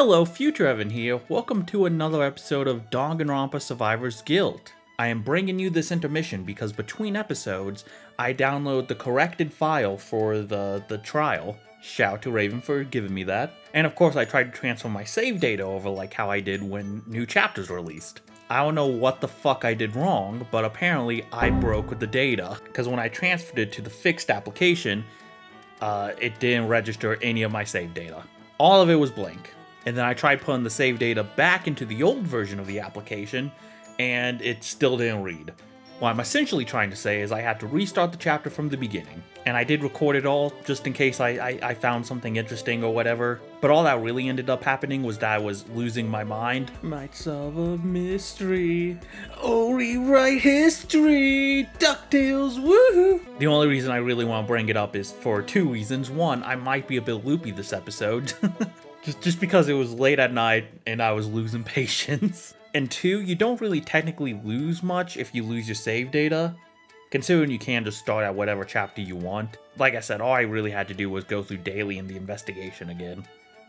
Hello, Future Evan here. Welcome to another episode of Danganronpa Survivor's Guild. I am bringing you this intermission because between episodes, I download the corrected file for the trial. Shout out to Raven for giving me that. And of course, I tried to transfer my save data over like how I did when new chapters were released. I don't know what the fuck I did wrong, but apparently I broke with the data, because when I transferred it to the fixed application, it didn't register any of my save data. All of it was blank. And then I tried putting the save data back into the old version of the application, and it still didn't read. What I'm essentially trying to say is I had to restart the chapter from the beginning. And I did record it all, just in case I found something interesting or whatever. But all that really ended up happening was that I was losing my mind. Might solve a mystery. Oh, rewrite history. DuckTales, woohoo! The only reason I really want to bring it up is for two reasons. One, I might be a bit loopy this episode. Just because it was late at night and I was losing patience. And two, you don't really technically lose much if you lose your save data, considering you can just start at whatever chapter you want. Like I said, all I really had to do was go through daily in the investigation again.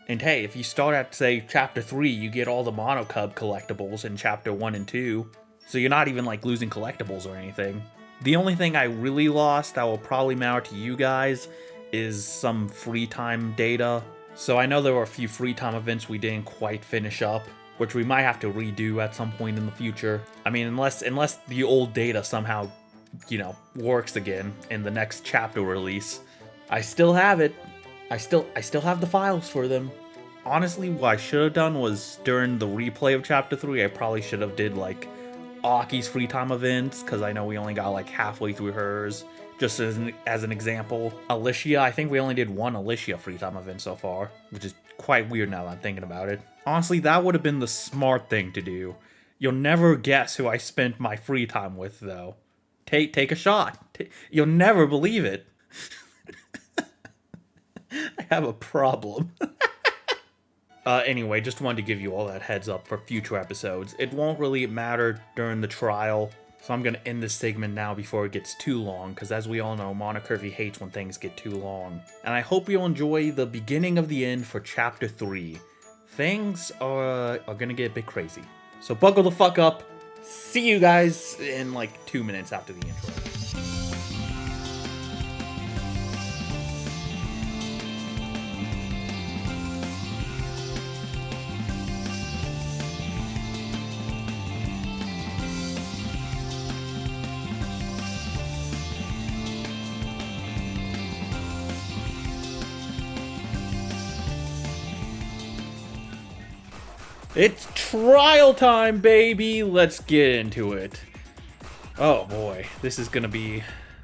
And hey, if you start at, say, chapter 3, you get all the Monocub collectibles in chapter 1 and 2, so you're not even like losing collectibles or anything. The only thing I really lost that will probably matter to you guys is some free time data. So I know there were a few free time events we didn't quite finish up, which we might have to redo at some point in the future. I mean, unless the old data somehow, works again in the next chapter release. I still have it. I still have the files for them. Honestly, what I should have done was during the replay of chapter 3, I probably should have did like Aki's free time events, because I know we only got like halfway through hers. Just as an example, Alicia, I think we only did one Alicia free time event so far, which is quite weird now that I'm thinking about it. Honestly, that would have been the smart thing to do. You'll never guess who I spent my free time with, though. Take a shot. You'll never believe it. I have a problem. Anyway, just wanted to give you all that heads up for future episodes. It won't really matter during the trial, so I'm going to end this segment now before it gets too long, because as we all know, Monocurvy hates when things get too long. And I hope you'll enjoy the beginning of the end for Chapter 3. Things are going to get a bit crazy. So buckle the fuck up. See you guys in like 2 minutes after the intro. It's trial time, baby! Let's get into it. Oh boy, this is gonna be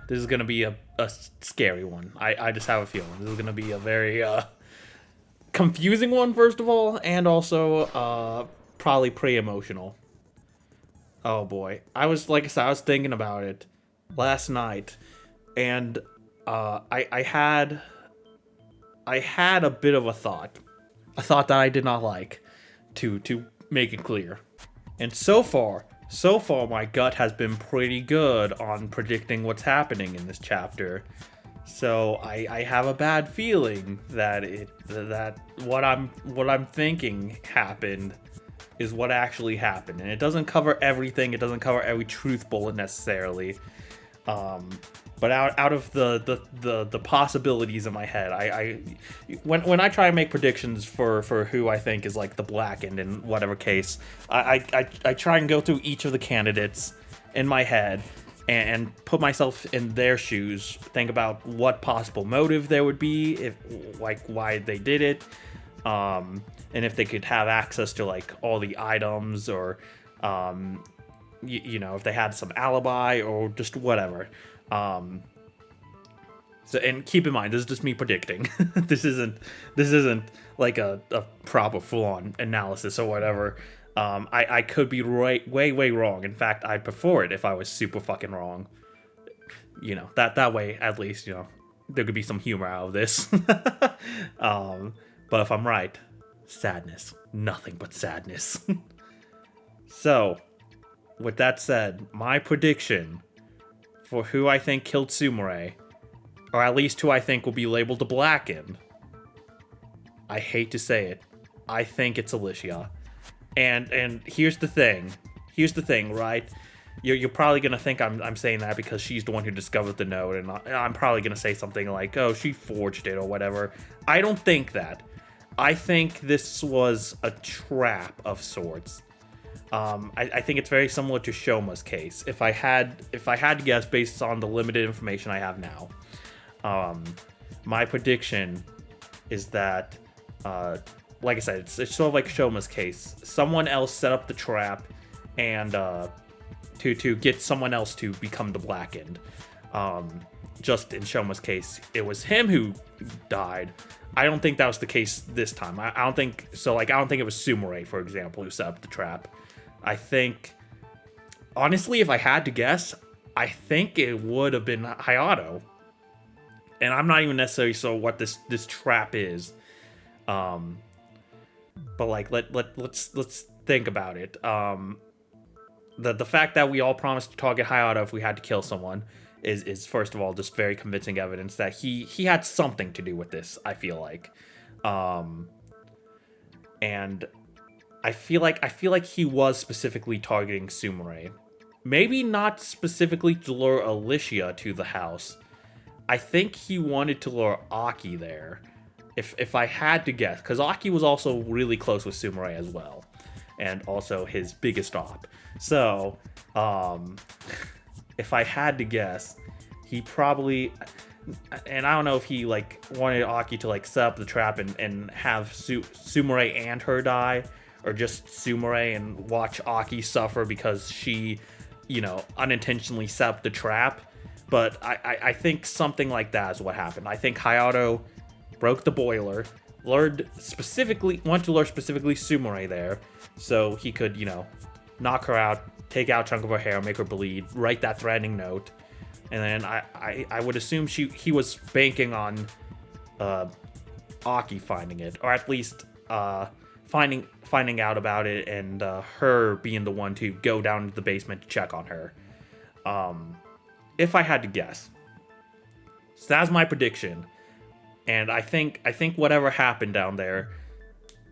a scary one. I just have a feeling this is gonna be a very confusing one, first of all, and also probably pretty emotional. Oh boy, like I said, I was thinking about it last night, and I had a bit of a thought that I did not like. To make it clear. And so far, my gut has been pretty good on predicting what's happening in this chapter. So I have a bad feeling that what I'm thinking happened is what actually happened. And it doesn't cover everything, it doesn't cover every truth bullet necessarily. But out of the possibilities in my head, when I try and make predictions for who I think is like the blackened in whatever case, I try and go through each of the candidates in my head and put myself in their shoes, think about what possible motive there would be, if like why they did it, and if they could have access to like all the items, or if they had some alibi or just whatever. So, and keep in mind, this is just me predicting. This isn't like a proper full-on analysis or whatever. I could be way wrong. In fact, I'd prefer it if I was super fucking wrong. That way, at least, there could be some humor out of this. But if I'm right, sadness. Nothing but sadness. So, with that said, my prediction for who I think killed Sumire, or at least who I think will be labeled the blackened, I hate to say it, I think it's Alicia. And here's the thing. Right? You're probably gonna think I'm saying that because she's the one who discovered the note, and I'm probably gonna say something like, "Oh, she forged it" or whatever. I don't think that. I think this was a trap of sorts. I think it's very similar to Shoma's case. If I had to guess based on the limited information I have now, my prediction is that, like I said, it's sort of like Shoma's case. Someone else set up the trap, and to get someone else to become the Blackened. Just in Shoma's case, it was him who died. I don't think that was the case this time. I don't think so. Like, I don't think it was Sumire, for example, who set up the trap. I think, honestly, if I had to guess, I think it would have been Hayato. And I'm not even necessarily sure what this trap is. But like, let's think about it. The fact that we all promised to target Hayato if we had to kill someone is first of all just very convincing evidence that he had something to do with this, I feel like. And I feel like he was specifically targeting Sumire. Maybe not specifically to lure Alicia to the house. I think he wanted to lure Aki there. If I had to guess, because Aki was also really close with Sumire as well, and also his biggest op. So, if I had to guess, he probably, and I don't know if he like wanted Aki to like set up the trap and have Sumire and her die, or just Sumire and watch Aki suffer because she, unintentionally set up the trap. But I think something like that is what happened. I think Hayato broke the boiler, wanted to lure specifically Sumire there, so he could, knock her out, take out a chunk of her hair, make her bleed, write that threatening note, and then I would assume he was banking on Aki finding it, or at least finding out about it, and her being the one to go down to the basement to check on her. If I had to guess. So that's my prediction. And I think whatever happened down there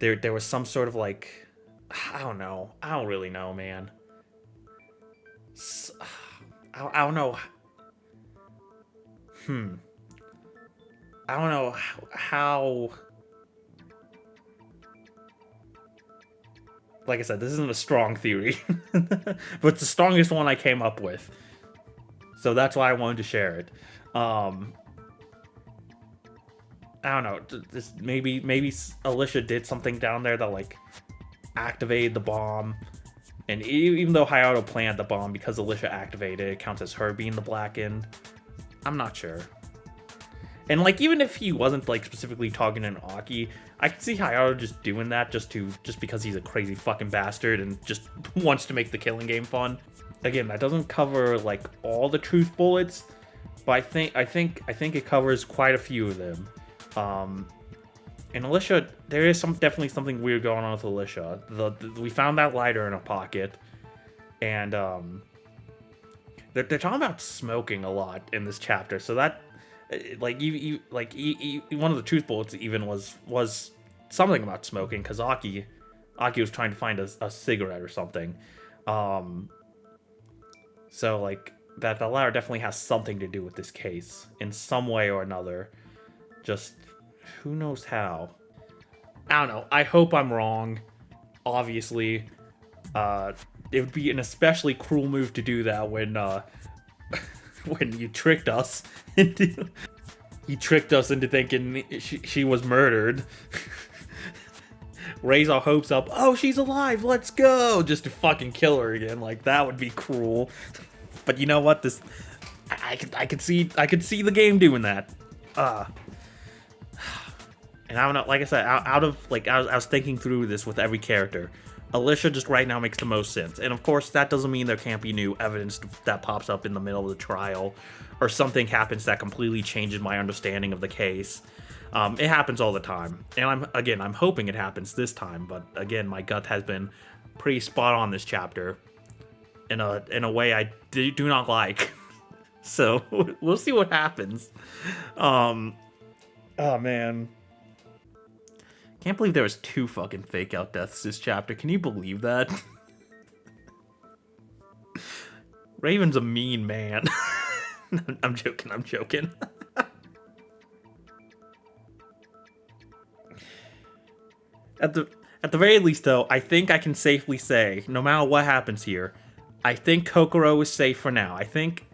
was some sort of like, I don't know. I don't really know, man. I don't know. I don't know how. Like I said, this isn't a strong theory, but it's the strongest one I came up with. So that's why I wanted to share it. I don't know. Maybe Alicia did something down there that like activated the bomb, and even though Hayato planted the bomb, because Alicia activated it, counts as her being the Blackened. I'm not sure. And like, even if he wasn't like specifically targeting Aki, I could see Hayato just doing that just because he's a crazy fucking bastard and just wants to make the killing game fun. Again, that doesn't cover like all the truth bullets, but I think it covers quite a few of them. And Alicia, there is definitely something weird going on with Alicia. We found that lighter in her pocket, and they're talking about smoking a lot in this chapter. So that, like, one of the truth bullets even was something about smoking, because Aki was trying to find a cigarette or something. So like that the lighter definitely has something to do with this case in some way or another. Just who knows how. I don't know. I hope I'm wrong. Obviously, it would be an especially cruel move to do that when you tricked us into thinking she was murdered. Raise our hopes up. Oh, she's alive. Let's go. Just to fucking kill her again. Like, that would be cruel. But you know what? I could see the game doing that. And I don't know. Like I said, I was thinking through this with every character. Alicia just right now makes the most sense. And of course, that doesn't mean there can't be new evidence that pops up in the middle of the trial, or something happens that completely changes my understanding of the case. It happens all the time, and I'm hoping it happens this time. But again, my gut has been pretty spot on this chapter, in a way I do not like. So we'll see what happens. Oh man, Can't believe there was 2 fucking fake out deaths this chapter. Can you believe that? Raven's a mean man. I'm joking. At the very least, though, I think I can safely say, no matter what happens here, I think Kokoro is safe for now. I think,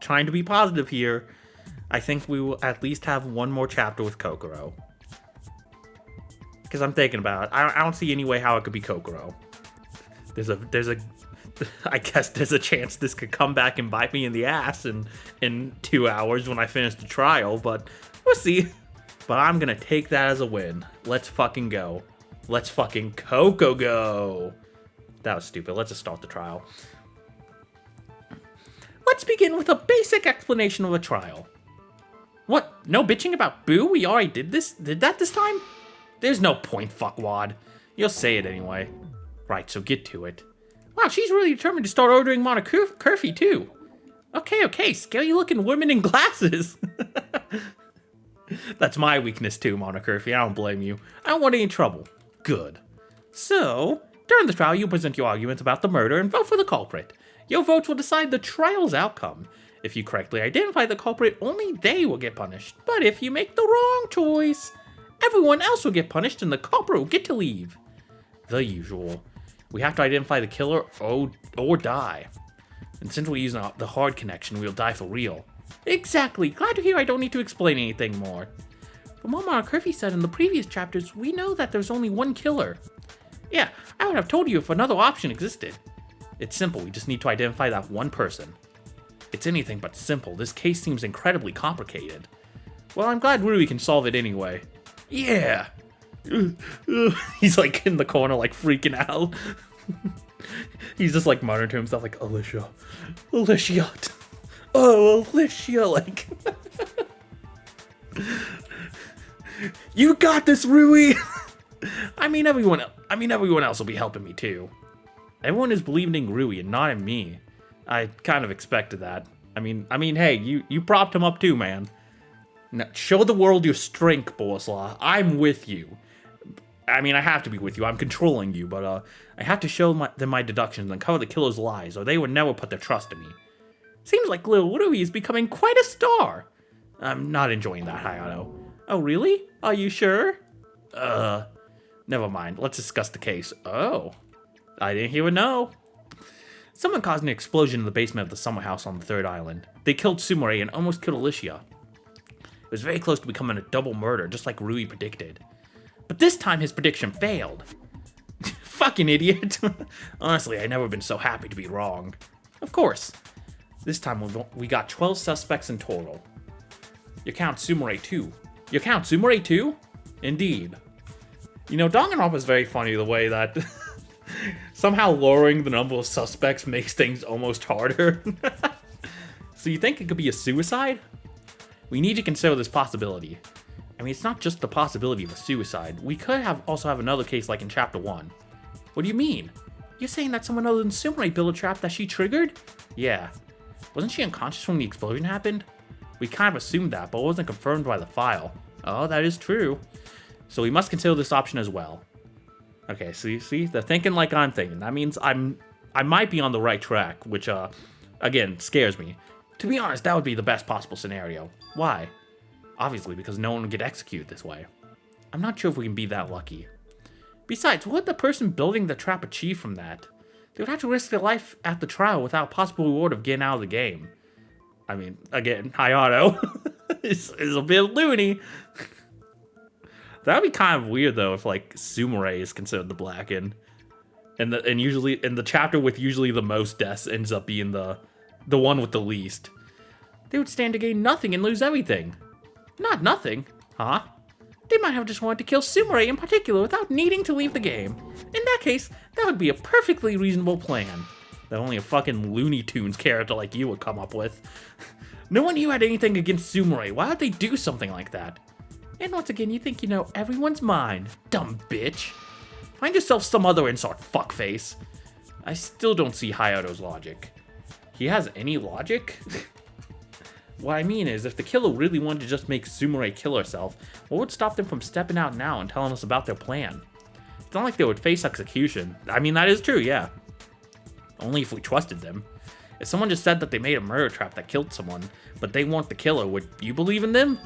trying to be positive here, I think we will at least have one more chapter with Kokoro. Because I'm thinking about it. I don't see any way how it could be Kokoro. I guess there's a chance this could come back and bite me in the ass in 2 hours when I finish the trial, but we'll see. But I'm gonna take that as a win. Let's fucking go. Let's fucking Coco go. That was stupid. Let's just start the trial. Let's begin with a basic explanation of a trial. What? No bitching about Boo? We already did that this time? There's no point, fuckwad. You'll say it anyway. Right, so get to it. Wow, she's really determined to start ordering Monocurfy too. Okay, scary looking women in glasses. That's my weakness too, Monocurfy. I don't blame you. I don't want any trouble. Good. So, during the trial, you present your arguments about the murder and vote for the culprit. Your votes will decide the trial's outcome. If you correctly identify the culprit, only they will get punished. But if you make the wrong choice, everyone else will get punished and the culprit will get to leave. The usual. We have to identify the killer or die. And since we're using the hard connection, we'll die for real. Exactly. Glad to hear I don't need to explain anything more. From what Monocurfy said in the previous chapters, we know that there's only one killer. Yeah, I would have told you if another option existed. It's simple, we just need to identify that one person. It's anything but simple. This case seems incredibly complicated. Well, I'm glad Rui can solve it anyway. Yeah! He's like in the corner like freaking out. He's just like muttering to himself like, Alicia, oh, Alicia, like... You got this, Rui! I mean, everyone else will be helping me too. Everyone is believing in Rui and not in me. I kind of expected that. I mean, hey, you propped him up too, man. Now, show the world your strength, Boleslaw. I'm with you. I mean, I have to be with you. I'm controlling you, but I have to show them my deductions and cover the killer's lies, or they would never put their trust in me. Seems like little Rui is becoming quite a star. I'm not enjoying that, Hayato. Oh, really? Are you sure? Never mind. Let's discuss the case. Oh, I didn't hear a no. Someone caused an explosion in the basement of the summer house on the 3rd island. They killed Sumire and almost killed Alicia. It was very close to becoming a double murder, just like Rui predicted. But this time his prediction failed. Fucking idiot. Honestly, I've never been so happy to be wrong. Of course. This time we got 12 suspects in total. You count Sumire too. You count Sumire too? Indeed. You know, Danganronpa is very funny the way that somehow lowering the number of suspects makes things almost harder. So you think it could be a suicide? We need to consider this possibility. I mean, it's not just the possibility of a suicide. We could also have another case like in Chapter 1. What do you mean? You're saying that someone other than Sumire built a trap that she triggered? Yeah. Wasn't she unconscious when the explosion happened? We kind of assumed that, but it wasn't confirmed by the file. Oh, that is true. So we must consider this option as well. Okay, so you see, they're thinking like I'm thinking. That means I might be on the right track, which, again, scares me. To be honest, that would be the best possible scenario. Why? Obviously, because no one would get executed this way. I'm not sure if we can be that lucky. Besides, what would the person building the trap achieve from that? They would have to risk their life at the trial without a possible reward of getting out of the game. I mean, again, Hayato is a bit loony. That would be kind of weird, though, if, like, Sumire is considered the Blacken. And usually, in the chapter with usually the most deaths ends up being the one with the least. They would stand to gain nothing and lose everything. Not nothing, huh? They might have just wanted to kill Sumire in particular without needing to leave the game. In that case, that would be a perfectly reasonable plan. That only a fucking Looney Tunes character like you would come up with. No one here had anything against Sumire. Why would they do something like that? And once again, you think you know everyone's mind. Dumb bitch. Find yourself some other insult, fuckface. I still don't see Hayato's logic. He has any logic? What I mean is, if the killer really wanted to just make Sumire kill herself, what would stop them from stepping out now and telling us about their plan? It's not like they would face execution. I mean, that is true, yeah. Only if we trusted them. If someone just said that they made a murder trap that killed someone, but they weren't the killer, would you believe in them?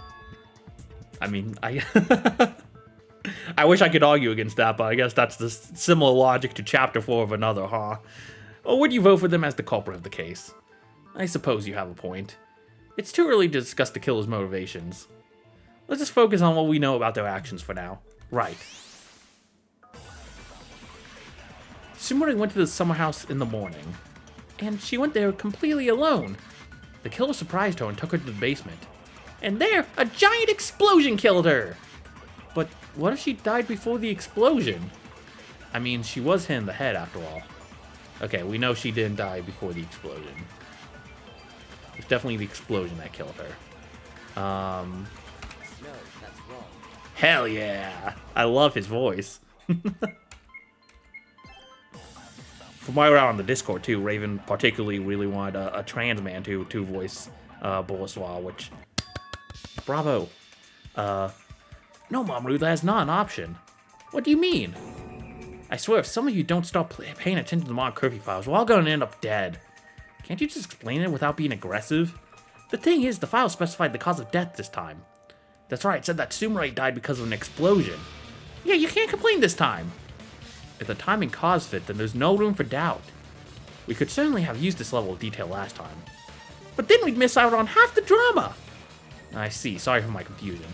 I mean, I wish I could argue against that, but I guess that's the similar logic to Chapter 4 of Another, huh? Or would you vote for them as the culprit of the case? I suppose you have a point. It's too early to discuss the killer's motivations. Let's just focus on what we know about their actions for now. Right. Sumire went to the summer house in the morning, and she went there completely alone. The killer surprised her and took her to the basement. And there, a giant explosion killed her! But what if she died before the explosion? I mean, she was hit in the head after all. Okay, we know she didn't die before the explosion. It's definitely the explosion that killed her. No, that's wrong. Hell yeah! I love his voice. From my around on the Discord too, Raven particularly really wanted a trans man to voice Bolaswal, which... Bravo. No, Mamoru, that is not an option. What do you mean? I swear, if some of you don't stop paying attention to the modern curfew files, we're all gonna end up dead. Can't you just explain it without being aggressive? The thing is, the file specified the cause of death this time. That's right, it said that Sumire died because of an explosion. Yeah, you can't complain this time. If the time and cause fit, then there's no room for doubt. We could certainly have used this level of detail last time. But then we'd miss out on half the drama! I see, sorry for my confusion.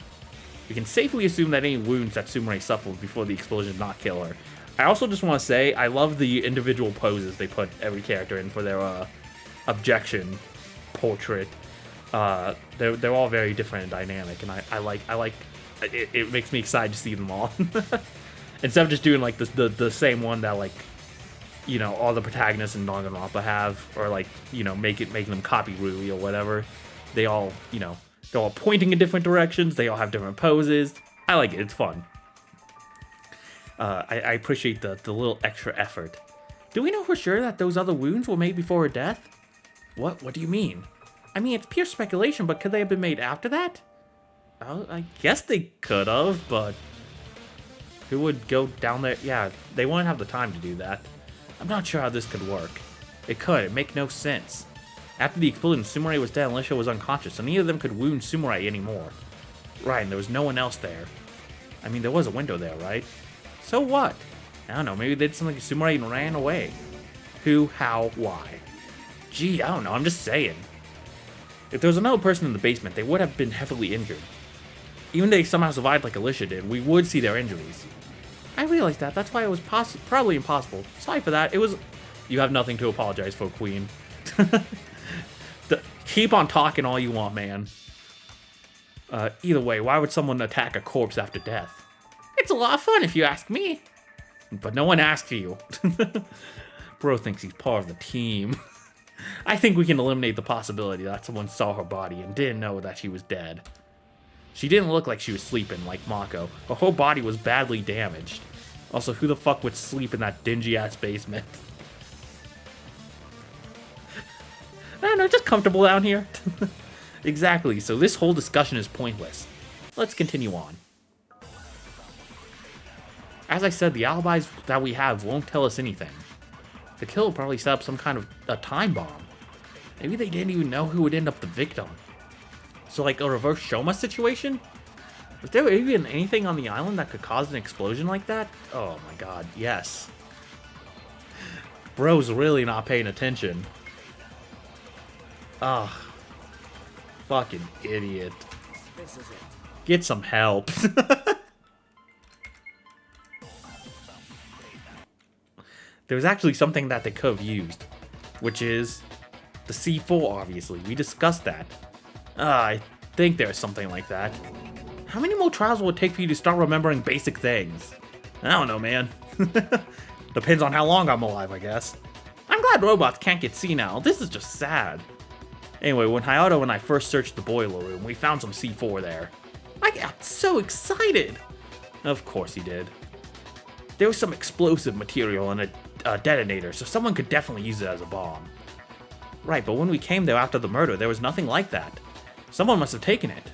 We can safely assume that any wounds that Sumire suffered before the explosion did not kill her. I also just want to say, I love the individual poses they put every character in for their objection portrait. They're all very different and dynamic, and I like it makes me excited to see them all. Instead of just doing like the same one that, like, you know, all the protagonists in Danganronpa have, or like, you know, making them copy Rui or whatever. They all, you know, they're all pointing in different directions. They all have different poses. I like it. It's fun. I appreciate the little extra effort. Do we know for sure that those other wounds were made before her death? What do you mean? I mean, it's pure speculation, but could they have been made after that? I guess they could have, but who would go down there? Yeah, they wouldn't have the time to do that. I'm not sure how this could work. It could. It make no sense. After the explosion, Sumire was dead and Alicia was unconscious, so neither of them could wound Sumire anymore. Right, and there was no one else there. I mean, there was a window there, right? So what? I don't know, maybe they did something to Sumire and ran away. Who, how, why? Gee, I don't know, I'm just saying. If there was another person in the basement, they would have been heavily injured. Even if they somehow survived like Alicia did, we would see their injuries. I realized that, that's why it was probably impossible. Sorry for that, it was... You have nothing to apologize for, Queen. Keep on talking all you want, man. Either way, why would someone attack a corpse after death? It's a lot of fun if you ask me. But no one asked you. Bro thinks he's part of the team. I think we can eliminate the possibility that someone saw her body and didn't know that she was dead. She didn't look like she was sleeping like Mako. Her whole body was badly damaged. Also, who the fuck would sleep in that dingy-ass basement? I don't know, just comfortable down here. Exactly, so this whole discussion is pointless. Let's continue on. As I said, the alibis that we have won't tell us anything. The killer probably set up some kind of a time bomb. Maybe they didn't even know who would end up the victim. So like a reverse Shoma situation? Was there even anything on the island that could cause an explosion like that? Oh my god, yes. Bro's really not paying attention. Ugh. Fucking idiot. This is it. Get some help. There was actually something that they could have used, which is the C4, obviously. We discussed that. I think there's something like that. How many more trials will it take for you to start remembering basic things? I don't know, man. Depends on how long I'm alive, I guess. I'm glad robots can't get senile. This is just sad. Anyway, when Hayato and I first searched the boiler room, we found some C4 there. I got so excited! Of course he did. There was some explosive material and a detonator, so someone could definitely use it as a bomb. Right, but when we came there after the murder, there was nothing like that. Someone must have taken it.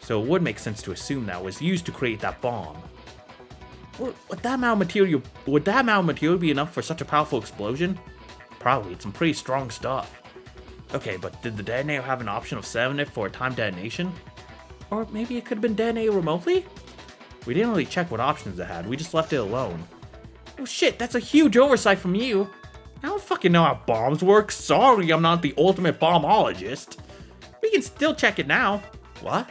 So it would make sense to assume that was used to create that bomb. Would that amount of material be enough for such a powerful explosion? Probably, it's some pretty strong stuff. Okay, but did the detonator have an option of setting it for a timed detonation? Or maybe it could have been detonated remotely? We didn't really check what options it had, we just left it alone. Oh shit, that's a huge oversight from you. I don't fucking know how bombs work. Sorry, I'm not the ultimate bombologist. We can still check it now. What?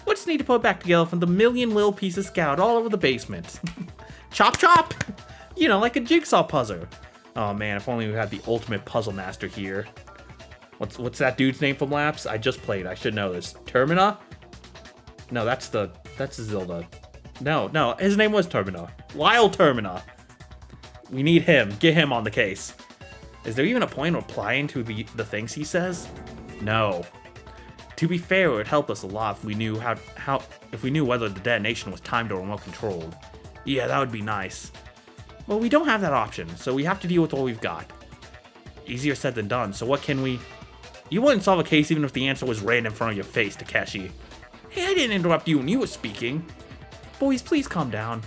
We'll just need to put it back together from the million little pieces scattered all over the basement. Chop chop! You know, like a jigsaw puzzle. Oh man, if only we had the ultimate puzzle master here. What's that dude's name from Laps? I just played, I should know this. Termina? No, that's Zilda. No, his name was Termina. Lyle Termina. We need him. Get him on the case. Is there even a point in replying to the things he says? No. To be fair, it would help us a lot if we knew if we knew whether the detonation was timed or remote controlled. Yeah, that would be nice. Well, we don't have that option, so we have to deal with what we've got. Easier said than done, so what can we... You wouldn't solve a case even if the answer was right in front of your face, Takeshi. Hey, I didn't interrupt you when you were speaking. Boys, please calm down.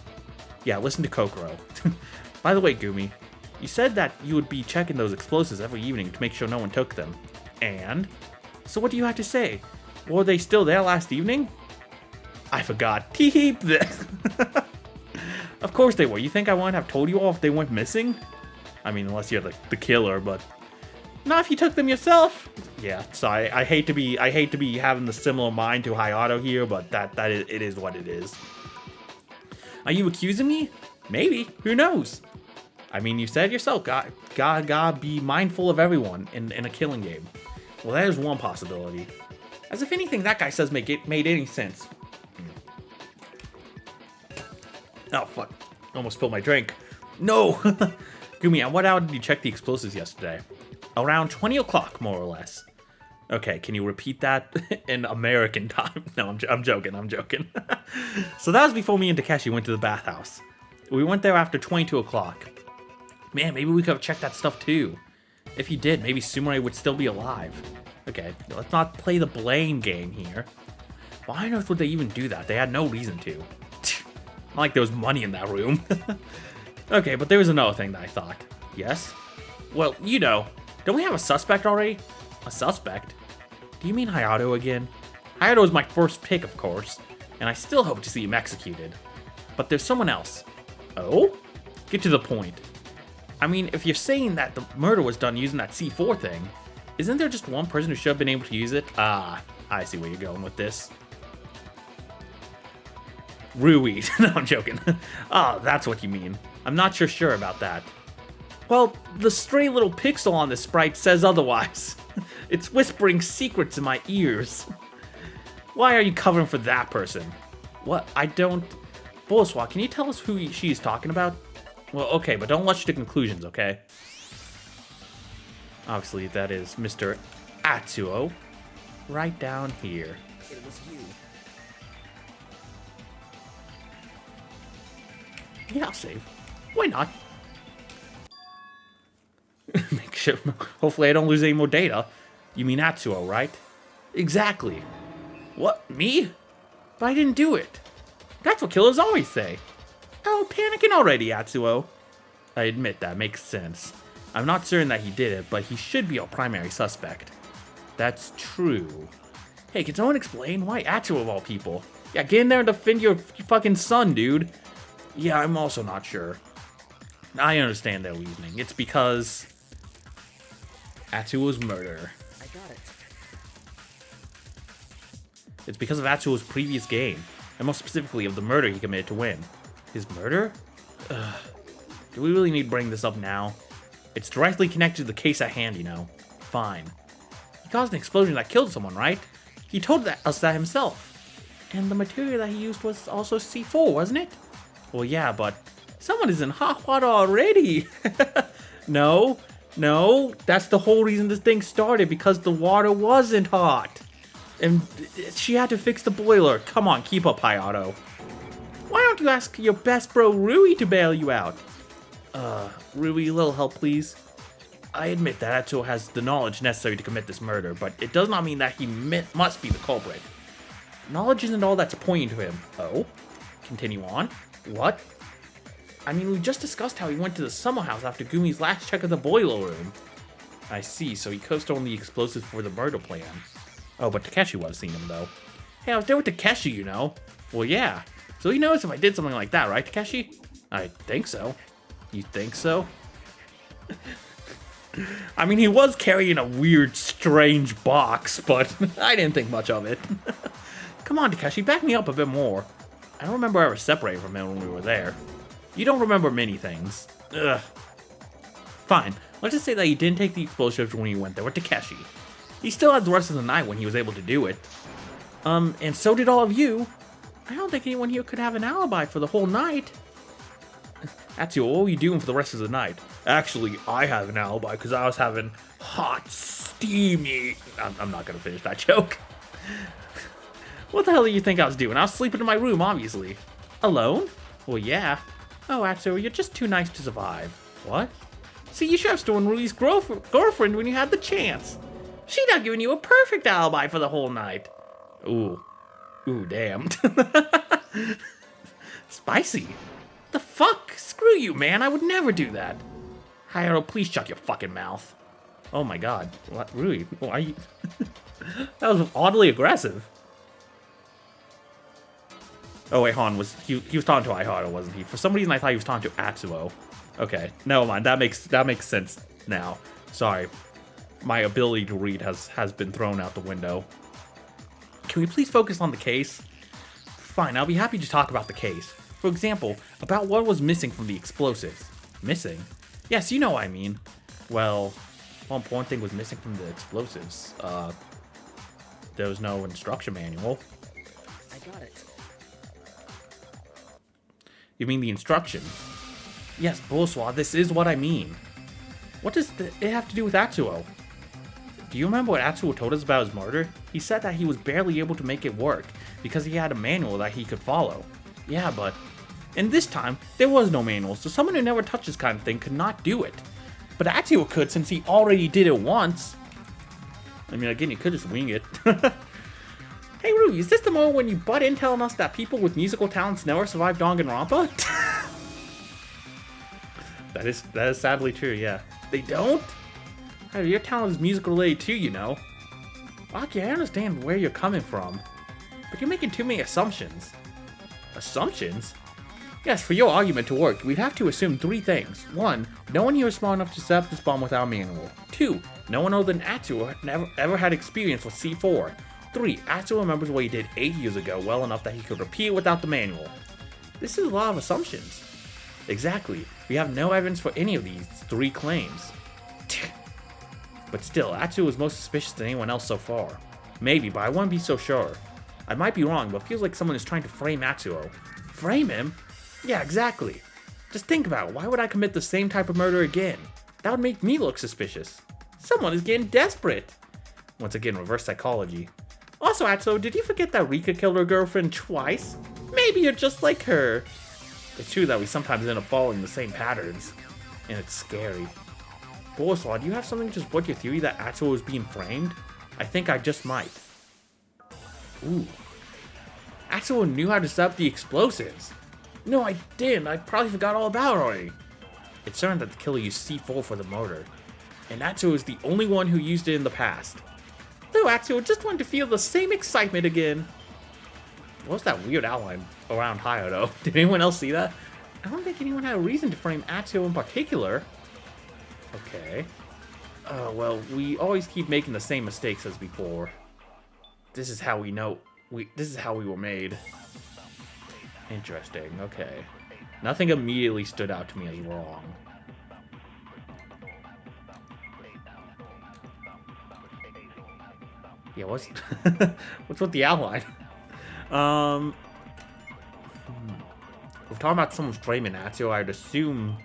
Yeah, listen to Kokoro. By the way, Gumi, you said that you would be checking those explosives every evening to make sure no one took them. And? So what do you have to say? Were they still there last evening? I forgot. Teep. Of course they were. You think I wouldn't have told you all if they went missing? I mean, unless you're the killer, but not if you took them yourself. Yeah, so I hate to be having the similar mind to Hayato here, but it is what it is. Are you accusing me? Maybe. Who knows? I mean, you said yourself, gotta be mindful of everyone in a killing game. Well, there's one possibility. As if anything that guy says made any sense. Oh, fuck. Almost spilled my drink. No! Gumi, at what hour did you check the explosives yesterday? Around 20 o'clock, more or less. Okay, can you repeat that in American time? No, I'm joking. So that was before me and Takeshi went to the bathhouse. We went there after 22 o'clock. Man, maybe we could have checked that stuff too. If you did, maybe Sumire would still be alive. Okay, let's not play the blame game here. Why on earth would they even do that? They had no reason to. Not like there was money in that room. Okay, but there was another thing that I thought. Yes? Well, you know, don't we have a suspect already? A suspect? Do you mean Hayato again? Hayato was my first pick, of course, and I still hope to see him executed. But there's someone else. Oh? Get to the point. I mean, if you're saying that the murder was done using that C4 thing, isn't there just one person who should have been able to use it? Ah, I see where you're going with this. Rui. No, I'm joking. Ah, that's what you mean. I'm not sure about that. Well, the stray little pixel on the sprite says otherwise. It's whispering secrets in my ears. Why are you covering for that person? What? I don't... Bullswat, can you tell us who she's talking about? Well, okay, but don't rush to conclusions, okay? Obviously, that is Mr. Atsuo. Right down here. It was you. Yeah, I'll save. Why not? Make sure. Hopefully I don't lose any more data. You mean Atsuo, right? Exactly. What, me? But I didn't do it. That's what killers always say. Oh, panicking already, Atsuo. I admit that makes sense. I'm not certain that he did it, but he should be our primary suspect. That's true. Hey, can someone explain why Atsuo of all people? Yeah, get in there and defend your fucking son, dude. Yeah, I'm also not sure. I understand their reasoning. It's because Atsuo's murder. I got it. It's because of Atsuo's previous game, and more specifically of the murder he committed to win. His murder? Ugh. Do we really need to bring this up now? It's directly connected to the case at hand, you know. Fine. He caused an explosion that killed someone, right? He told us that himself. And the material that he used was also C4, wasn't it? Well, yeah, but someone is in hot water already. No, that's the whole reason this thing started, because the water wasn't hot. And she had to fix the boiler. Come on, keep up, Hayato. Why don't you ask your best bro Rui to bail you out? Rui, a little help, please. I admit that Atsuo has the knowledge necessary to commit this murder, but it does not mean that he must be the culprit. Knowledge isn't all that's pointing to him. Oh? Continue on. What? I mean, we just discussed how he went to the summer house after Gumi's last check of the boiler room. I see, so he co-stole the explosives for the murder plan. Oh, but Takeshi would have seen him, though. Hey, I was there with Takeshi, you know. Well, yeah. So he knows if I did something like that, right, Takeshi? I think so. You think so? I mean, he was carrying a weird, strange box, but I didn't think much of it. Come on, Takeshi, back me up a bit more. I don't remember ever separating from him when we were there. You don't remember many things. Ugh. Fine, let's just say that he didn't take the explosives when he went there with Takeshi. He still had the rest of the night when he was able to do it. And so did all of you. I don't think anyone here could have an alibi for the whole night. Atsuo, what were you doing for the rest of the night? Actually, I have an alibi because I was having hot, steamy... I'm not going to finish that joke. What the hell do you think I was doing? I was sleeping in my room, obviously. Alone? Well, yeah. Oh, Atsuo, you're just too nice to survive. What? See, you should have stolen Rui's girlfriend when you had the chance. She'd have given you a perfect alibi for the whole night. Ooh. Ooh, damn. Spicy. The fuck? Screw you, man. I would never do that. Hayaro, please shut your fucking mouth. Oh my god. What? Rui, why you... That was oddly aggressive. Oh wait, Han was... He was talking to Hayaro, wasn't he? For some reason I thought he was talking to Atsuo. Okay, never mind. That makes sense now. Sorry. My ability to read has been thrown out the window. Can we please focus on the case? Fine, I'll be happy to talk about the case. For example, about what was missing from the explosives. Missing? Yes, you know what I mean. Well, one important thing was missing from the explosives. There was no instruction manual. I got it. You mean the instructions? Yes, Bullswa, this is what I mean. What does it have to do with Atsuo? Do you remember what Atsuo told us about his murder? He said that he was barely able to make it work because he had a manual that he could follow. Yeah, but... And this time, there was no manual, so someone who never touched this kind of thing could not do it. But Atsuo could since he already did it once. I mean, again, you could just wing it. Hey, Rui, is this the moment when you butt in telling us that people with musical talents never survive Danganronpa? That is sadly true, yeah. They don't? Hey, your talent is musical related too, you know. Okay, I understand where you're coming from. But you're making too many assumptions. Assumptions? Yes, for your argument to work, we'd have to assume 3 things. 1, no one here is smart enough to set up this bomb without a manual. 2, no one other than Atsuo ever had experience with C4. 3, Atsuo remembers what he did 8 years ago well enough that he could repeat it without the manual. This is a lot of assumptions. Exactly. We have no evidence for any of these 3 claims. But still, Atsuo is most suspicious than anyone else so far. Maybe, but I wouldn't be so sure. I might be wrong, but it feels like someone is trying to frame Atsuo. Frame him? Yeah, exactly. Just think about it. Why would I commit the same type of murder again? That would make me look suspicious. Someone is getting desperate. Once again, reverse psychology. Also, Atsuo, did you forget that Rika killed her girlfriend twice? Maybe you're just like her. It's true that we sometimes end up following the same patterns. And it's scary. Boslaw, do you have something to support your theory that Atsuo is being framed? I think I just might. Ooh. Atsuo knew how to set up the explosives. No, I didn't. I probably forgot all about it already. It's certain that the killer used C4 for the murder. And Atsuo is the only one who used it in the past. No, Atsuo just wanted to feel the same excitement again. What's that weird outline around Hayato? Did anyone else see that? I don't think anyone had a reason to frame Atsuo in particular. Okay. Well, we always keep making the same mistakes as before. This is how we know. This is how we were made. Interesting, okay. Nothing immediately stood out to me as wrong. Yeah, what's with the outline? We're talking about someone's framing Atsuo. I'd assume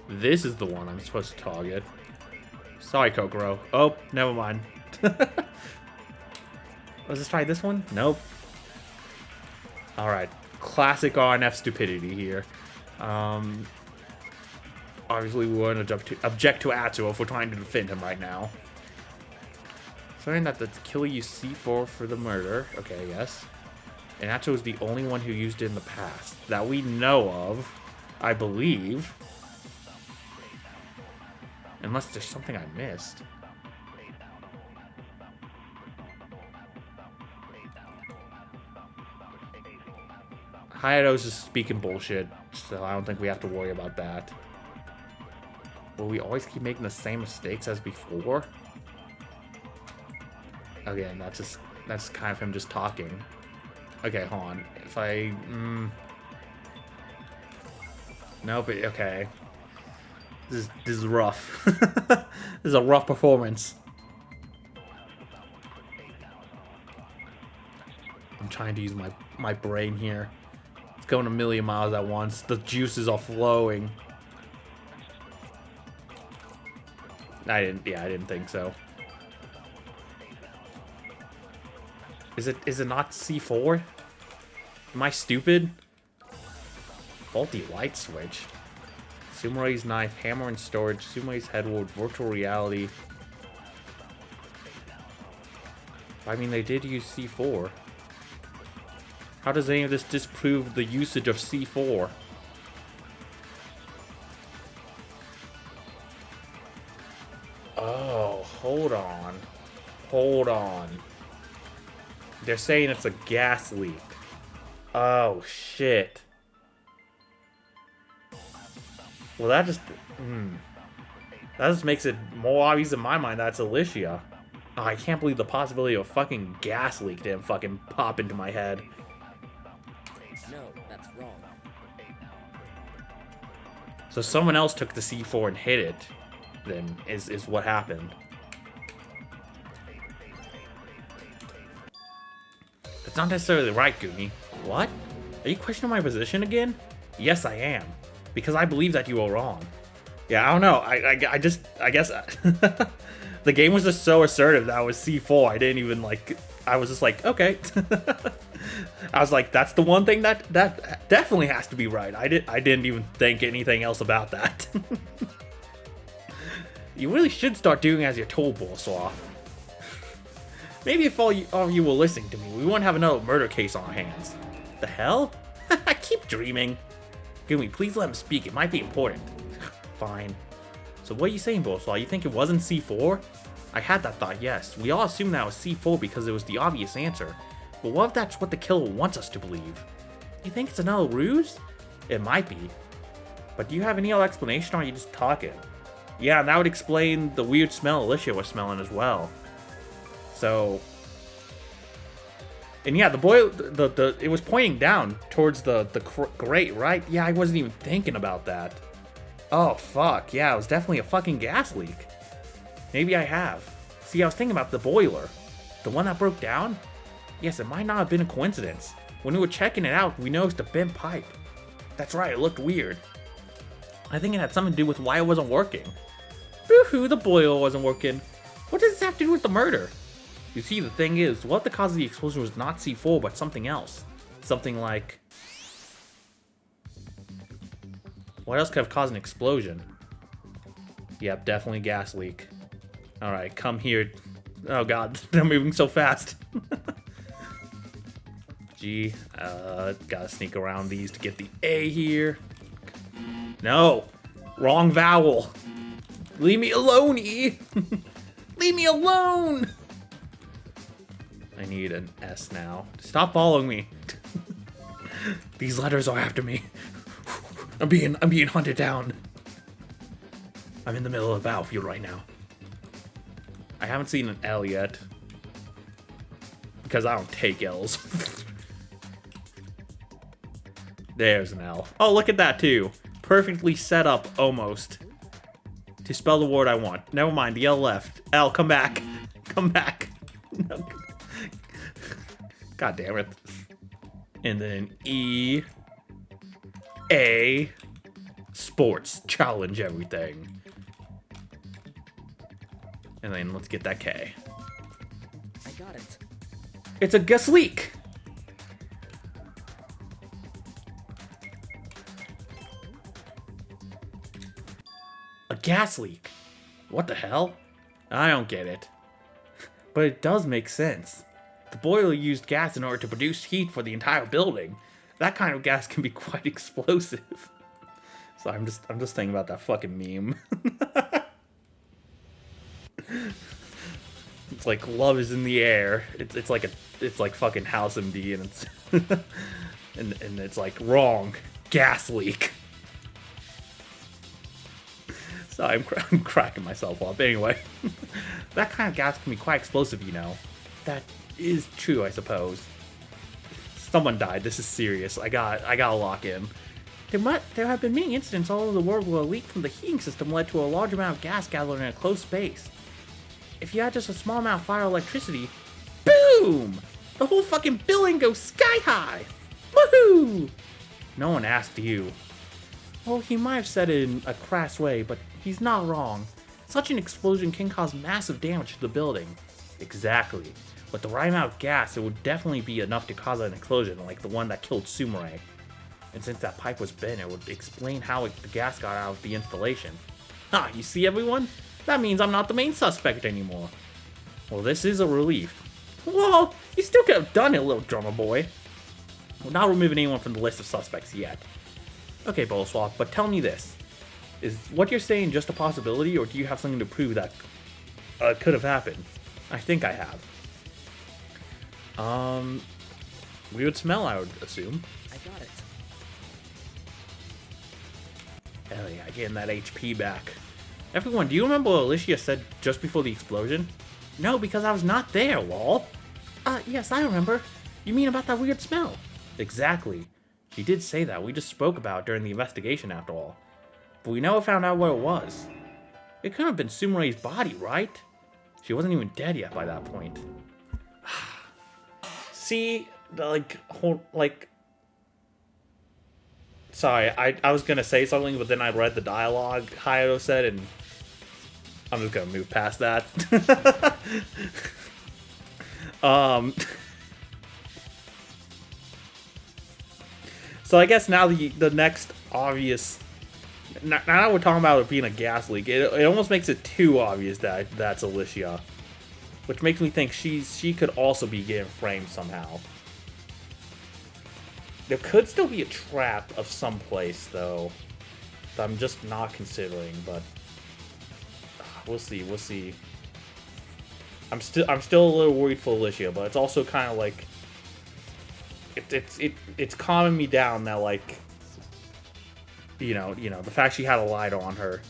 this is the one I'm supposed to target. Sorry, Kokoro. Oh, never mind. Let's just try this one. Nope. All right. Classic RNF stupidity here. Obviously, we wouldn't object to Atsuo if we're trying to defend him right now. Saying that the killer used C4 for the murder. Okay, yes. And Atsuo is the only one who used it in the past. That we know of, I believe. Unless there's something I missed. Hayato's just speaking bullshit, so I don't think we have to worry about that. Will we always keep making the same mistakes as before? Again, that's kind of him just talking. Okay, hold on. If I... Nope, okay. This is rough. This is a rough performance. I'm trying to use my brain here. It's going a million miles at once. The juices are flowing. I didn't think so. Is it not C4? Am I stupid? Faulty light switch. Sumire's knife, hammer and storage, Sumire's headboard, virtual reality. I mean, they did use C4. How does any of this disprove the usage of C4? Oh, hold on. Hold on. They're saying it's a gas leak. Oh, shit. Well, that just makes it more obvious in my mind that's Alicia. Oh, I can't believe the possibility of a fucking gas leak didn't fucking pop into my head. No, that's wrong. So someone else took the C4 and hit it, then, is what happened. That's not necessarily right, Goonie. What? Are you questioning my position again? Yes, I am. Because I believe that you are wrong. Yeah, I don't know. I guess the game was just so assertive that I was C4. I didn't even like. I was just like, okay. I was like, that's the one thing that definitely has to be right. I didn't even think anything else about that. You really should start doing as you're told, Bolswa. Maybe if all of you were listening to me, we wouldn't have another murder case on our hands. The hell? I keep dreaming. Goonie, please let him speak. It might be important. Fine. So what are you saying, Bolswa? You think it wasn't C4? I had that thought, yes. We all assumed that was C4 because it was the obvious answer. But what if that's what the killer wants us to believe? You think it's another ruse? It might be. But do you have any other explanation, or are you just talking? Yeah, and that would explain the weird smell Alicia was smelling as well. So... And yeah, the boy, it was pointing down towards the grate, right? Yeah, I wasn't even thinking about that. Oh, fuck. Yeah, it was definitely a fucking gas leak. Maybe I have. See, I was thinking about the boiler. The one that broke down? Yes, it might not have been a coincidence. When we were checking it out, we noticed a bent pipe. That's right, it looked weird. I think it had something to do with why it wasn't working. Boo-hoo, the boiler wasn't working. What does this have to do with the murder? You see, the thing is, what if the cause of the explosion was not C4, but something else? Something like... What else could have caused an explosion? Yep, definitely gas leak. Alright, come here. Oh god, they're moving so fast. Gee, gotta sneak around these to get the A here. No! Wrong vowel! Leave me alone, E! Leave me alone! I need an S now. Stop following me. These letters are after me. I'm being hunted down. I'm in the middle of the battlefield right now. I haven't seen an L yet. Because I don't take L's. There's an L. Oh, look at that too. Perfectly set up, almost. To spell the word I want. Never mind, the L left. L, come back. Come back. No. God damn it. And then E. A. Sports. Challenge everything. And then let's get that K. I got it. It's a gas leak. A gas leak. What the hell? I don't get it. But it does make sense. The boiler used gas in order to produce heat for the entire building. That kind of gas can be quite explosive. So I'm just thinking about that fucking meme. It's like love is in the air. It's like fucking House MD, and it's and it's like wrong, gas leak. So I'm cracking myself up. Anyway, that kind of gas can be quite explosive, you know. That is true, I suppose. Someone died. This is serious. I gotta lock in. There have been many incidents all over the world where a leak from the heating system led to a large amount of gas gathered in a closed space. If you had just a small amount of fire electricity, boom! The whole fucking building goes sky high! Woohoo! No one asked you. Well, he might have said it in a crass way, but he's not wrong. Such an explosion can cause massive damage to the building. Exactly. With the right amount of gas, it would definitely be enough to cause an explosion, like the one that killed Sumire. And since that pipe was bent, it would explain how the gas got out of the installation. Ah, you see everyone? That means I'm not the main suspect anymore. Well, this is a relief. Well, you still could have done it, little drummer boy. We're not removing anyone from the list of suspects yet. Okay, Bullswap, but tell me this. Is what you're saying just a possibility, or do you have something to prove that could have happened? I think I have. Weird smell, I would assume. I got it. Hell yeah, getting that HP back. Everyone, do you remember what Alicia said just before the explosion? No, because I was not there, lol. Yes, I remember. You mean about that weird smell? Exactly. She did say that. We just spoke about it during the investigation, after all. But we never found out what it was. It couldn't have been Sumire's body, right? She wasn't even dead yet by that point. See, sorry, I was gonna say something, but then I read the dialogue Hayato said, and I'm just gonna move past that. So I guess now the next obvious... Now that we're talking about it being a gas leak, it almost makes it too obvious that that's Alicia. Which makes me think she could also be getting framed somehow. There could still be a trap of some place, though, that I'm just not considering, but we'll see. I'm still a little worried for Alicia, but it's also kind of like it's calming me down that, like, you know the fact she had a lighter on her.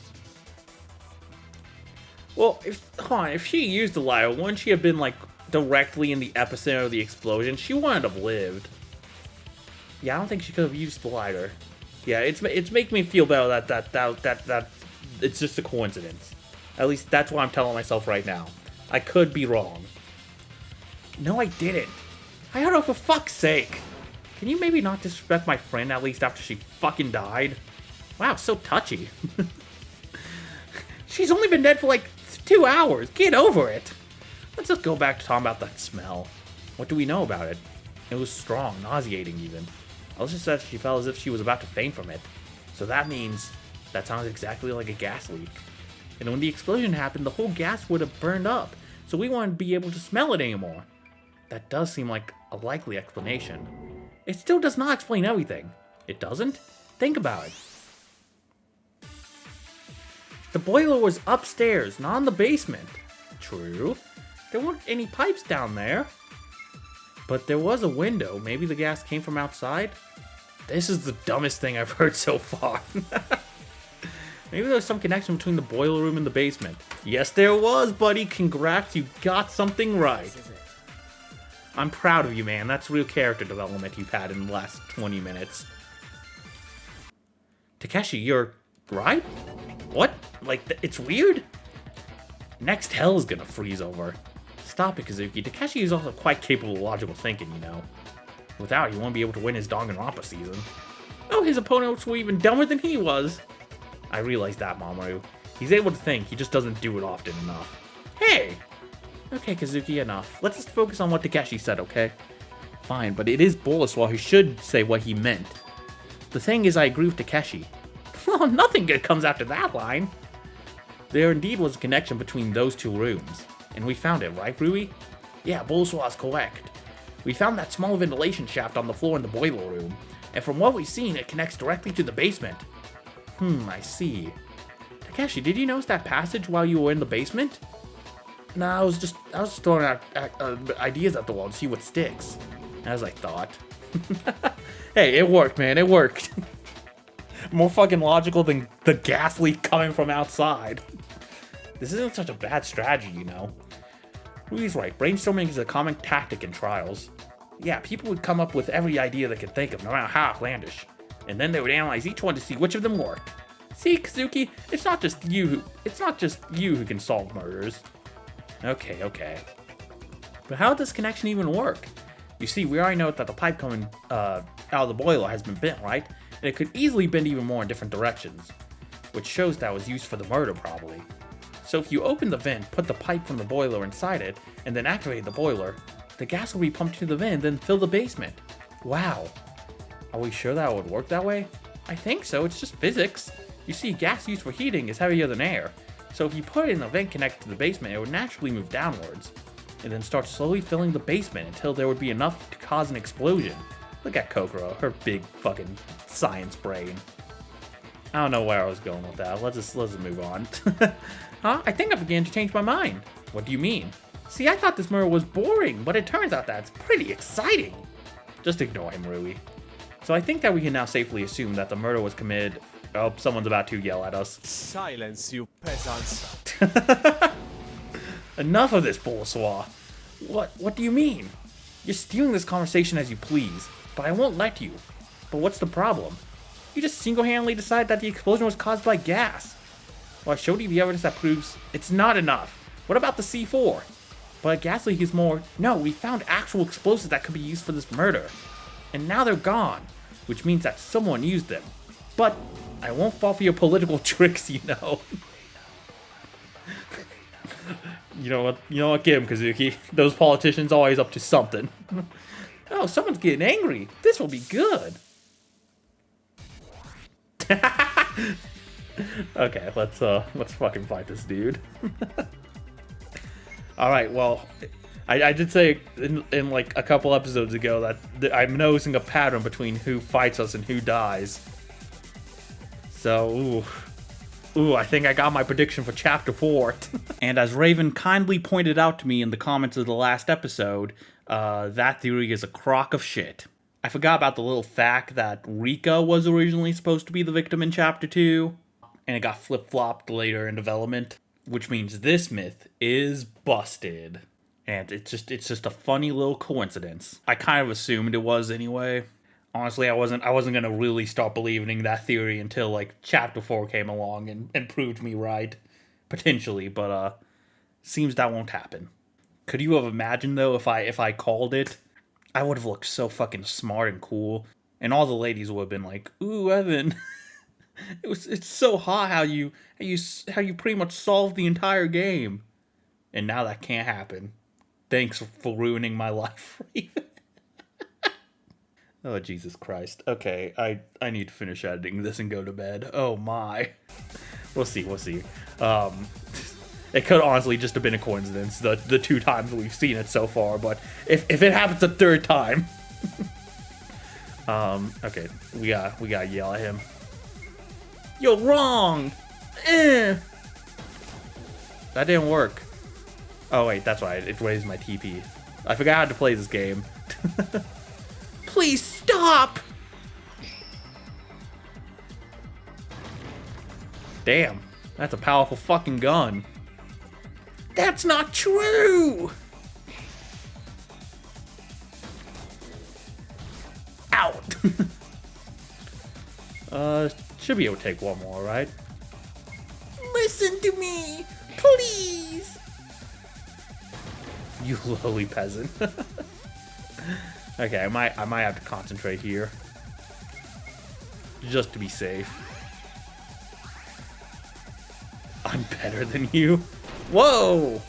Well, if she used the lighter, wouldn't she have been like directly in the epicenter of the explosion? She wouldn't have lived. Yeah, I don't think she could have used the lighter. Yeah, it's making me feel better that it's just a coincidence. At least that's what I'm telling myself right now. I could be wrong. No, I didn't. I don't know, for fuck's sake. Can you maybe not disrespect my friend at least after she fucking died? Wow, so touchy. She's only been dead for like 2 hours. Get over it. Let's just go back to talking about that smell. What do we know about it? It was strong, nauseating even. Alicia said she felt as if she was about to faint from it. So that means that sounds exactly like a gas leak. And when the explosion happened, the whole gas would have burned up, so we wouldn't be able to smell it anymore. That does seem like a likely explanation. It still does not explain everything. It doesn't? Think about it. The boiler was upstairs, not in the basement. True. There weren't any pipes down there. But there was a window. Maybe the gas came from outside? This is the dumbest thing I've heard so far. Maybe there's some connection between the boiler room and the basement. Yes, there was, buddy. Congrats, you got something right. This is it. I'm proud of you, man. That's real character development you've had in the last 20 minutes. Takeshi, you're right? What? Like, it's weird? Next hell is gonna freeze over. Stop it, Kazuki. Takeshi is also quite capable of logical thinking, you know. Without it, he won't be able to win his Danganronpa season. Oh, his opponents were even dumber than he was. I realize that, Mamoru. He's able to think, he just doesn't do it often enough. Hey! Okay, Kazuki, enough. Let's just focus on what Takeshi said, okay? Fine, but it is bullish while he should say what he meant. The thing is, I agree with Takeshi. Well, nothing good comes after that line. There indeed was a connection between those two rooms. And we found it, right, Rui? Yeah, Bolsois is correct. We found that small ventilation shaft on the floor in the boiler room, and from what we've seen, it connects directly to the basement. I see. Takeshi, did you notice that passage while you were in the basement? No, I was just throwing out ideas at the wall to see what sticks, as I thought. Hey, it worked, man, it worked. More fucking logical than the gas leak coming from outside. This isn't such a bad strategy, you know. Rui's right, brainstorming is a common tactic in trials. Yeah, people would come up with every idea they could think of, no matter how outlandish. And then they would analyze each one to see which of them worked. See, Kazuki, it's not just you who can solve murders. Okay. But how does this connection even work? You see, we already know that the pipe coming out of the boiler has been bent, right? And it could easily bend even more in different directions, which shows that it was used for the murder, probably. So if you open the vent, put the pipe from the boiler inside it, and then activate the boiler, the gas will be pumped to the vent and then fill the basement. Wow. Are we sure that would work that way? I think so, it's just physics. You see, gas used for heating is heavier than air, so if you put it in a vent connected to the basement, it would naturally move downwards, and then start slowly filling the basement until there would be enough to cause an explosion. Look at Kokoro, her big fucking science brain. I don't know where I was going with that. Let's just move on. Huh? I think I began to change my mind. What do you mean? See, I thought this murder was boring, but it turns out that it's pretty exciting. Just ignore him, Rui. So I think that we can now safely assume that the murder was committed. Oh, someone's about to yell at us. Silence, you peasants. Enough of this, Bolsois. What do you mean? You're stealing this conversation as you please, but I won't let you. But what's the problem? You just single-handedly decide that the explosion was caused by gas. Well, I showed you the evidence that proves it's not enough. What about the C4? But a gas leak is more. No, we found actual explosives that could be used for this murder. And now they're gone, which means that someone used them. But I won't fall for your political tricks, you know. You know what? Get him, Kazuki. Those politicians always up to something. Oh, someone's getting angry. This will be good. Okay, let's fucking fight this dude. All right, well, I did say in like a couple episodes ago that I'm noticing a pattern between who fights us and who dies. So, ooh, I think I got my prediction for Chapter 4. And as Raven kindly pointed out to me in the comments of the last episode, that theory is a crock of shit. I forgot about the little fact that Rika was originally supposed to be the victim in Chapter 2, and it got flip-flopped later in development, which means this myth is busted. And it's just a funny little coincidence. I kind of assumed it was anyway. Honestly, I wasn't gonna really start believing that theory until like Chapter 4 came along and proved me right. Potentially, but seems that won't happen. Could you have imagined though if I called it? I would have looked so fucking smart and cool, and all the ladies would have been like, "Ooh, Evan, it's so hot how you pretty much solved the entire game." And now that can't happen. Thanks for ruining my life, Raven. Oh, Jesus Christ. Okay, I need to finish editing this and go to bed. Oh my. We'll see. It could honestly just have been a coincidence, the 2 times we've seen it so far, but if it happens a 3rd time. Okay, we gotta yell at him. You're wrong! That didn't work. Oh wait, that's right, it raised my TP. I forgot how to play this game. Please stop! Damn, that's a powerful fucking gun. That's not true! Ow! Should be able to take one more, right? Listen to me, please! You lowly peasant. Okay, I might have to concentrate here. Just to be safe. I'm better than you. Whoa!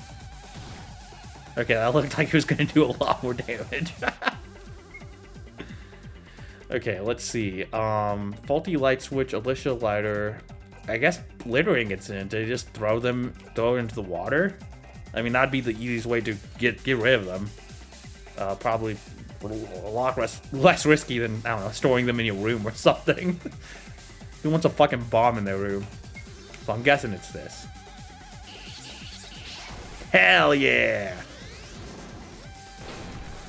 Okay, that looked like it was gonna do a lot more damage. Okay, let's see. Faulty light switch, Alicia lighter. I guess littering incident? Did they just throw it into the water? I mean, that'd be the easiest way to get rid of them. Probably a lot less risky than, I don't know, storing them in your room or something. Who wants a fucking bomb in their room? So I'm guessing it's this. Hell yeah!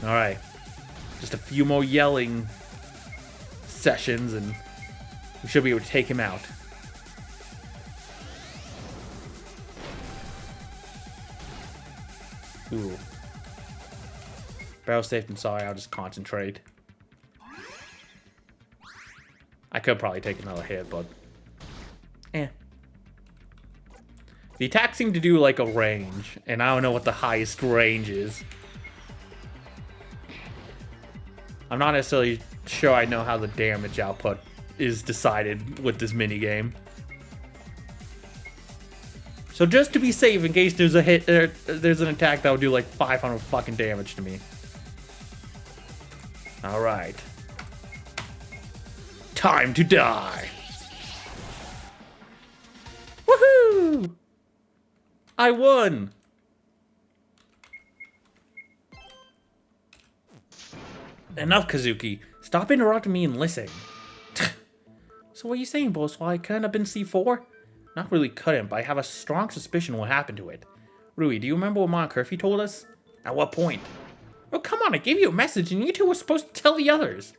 Alright. Just a few more yelling sessions and we should be able to take him out. Ooh. Barrel safe and sorry, I'll just concentrate. I could probably take another hit, but... eh. The attack seemed to do like a range, and I don't know what the highest range is. I'm not necessarily sure I know how the damage output is decided with this minigame. So just to be safe, in case there's a hit, there's an attack that will do like 500 fucking damage to me. Alright. Time to die. Woohoo! I won! Enough, Kazuki. Stop interrupting me and listen. So what are you saying, boss? Why couldn't have been C4? Not really couldn't, but I have a strong suspicion what happened to it. Rui, do you remember what Montecristi told us? At what point? Oh, come on, I gave you a message and you two were supposed to tell the others.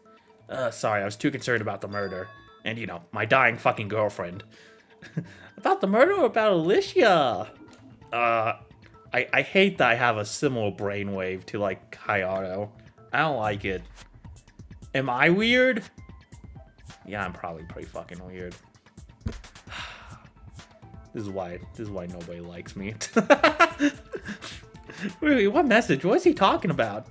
Sorry, I was too concerned about the murder. And, you know, my dying fucking girlfriend. About the murder or about Alicia? I hate that I have a similar brainwave to, like, Hayato. I don't like it. Am I weird? Yeah, I'm probably pretty fucking weird. This is why nobody likes me. Wait, what message? What is he talking about?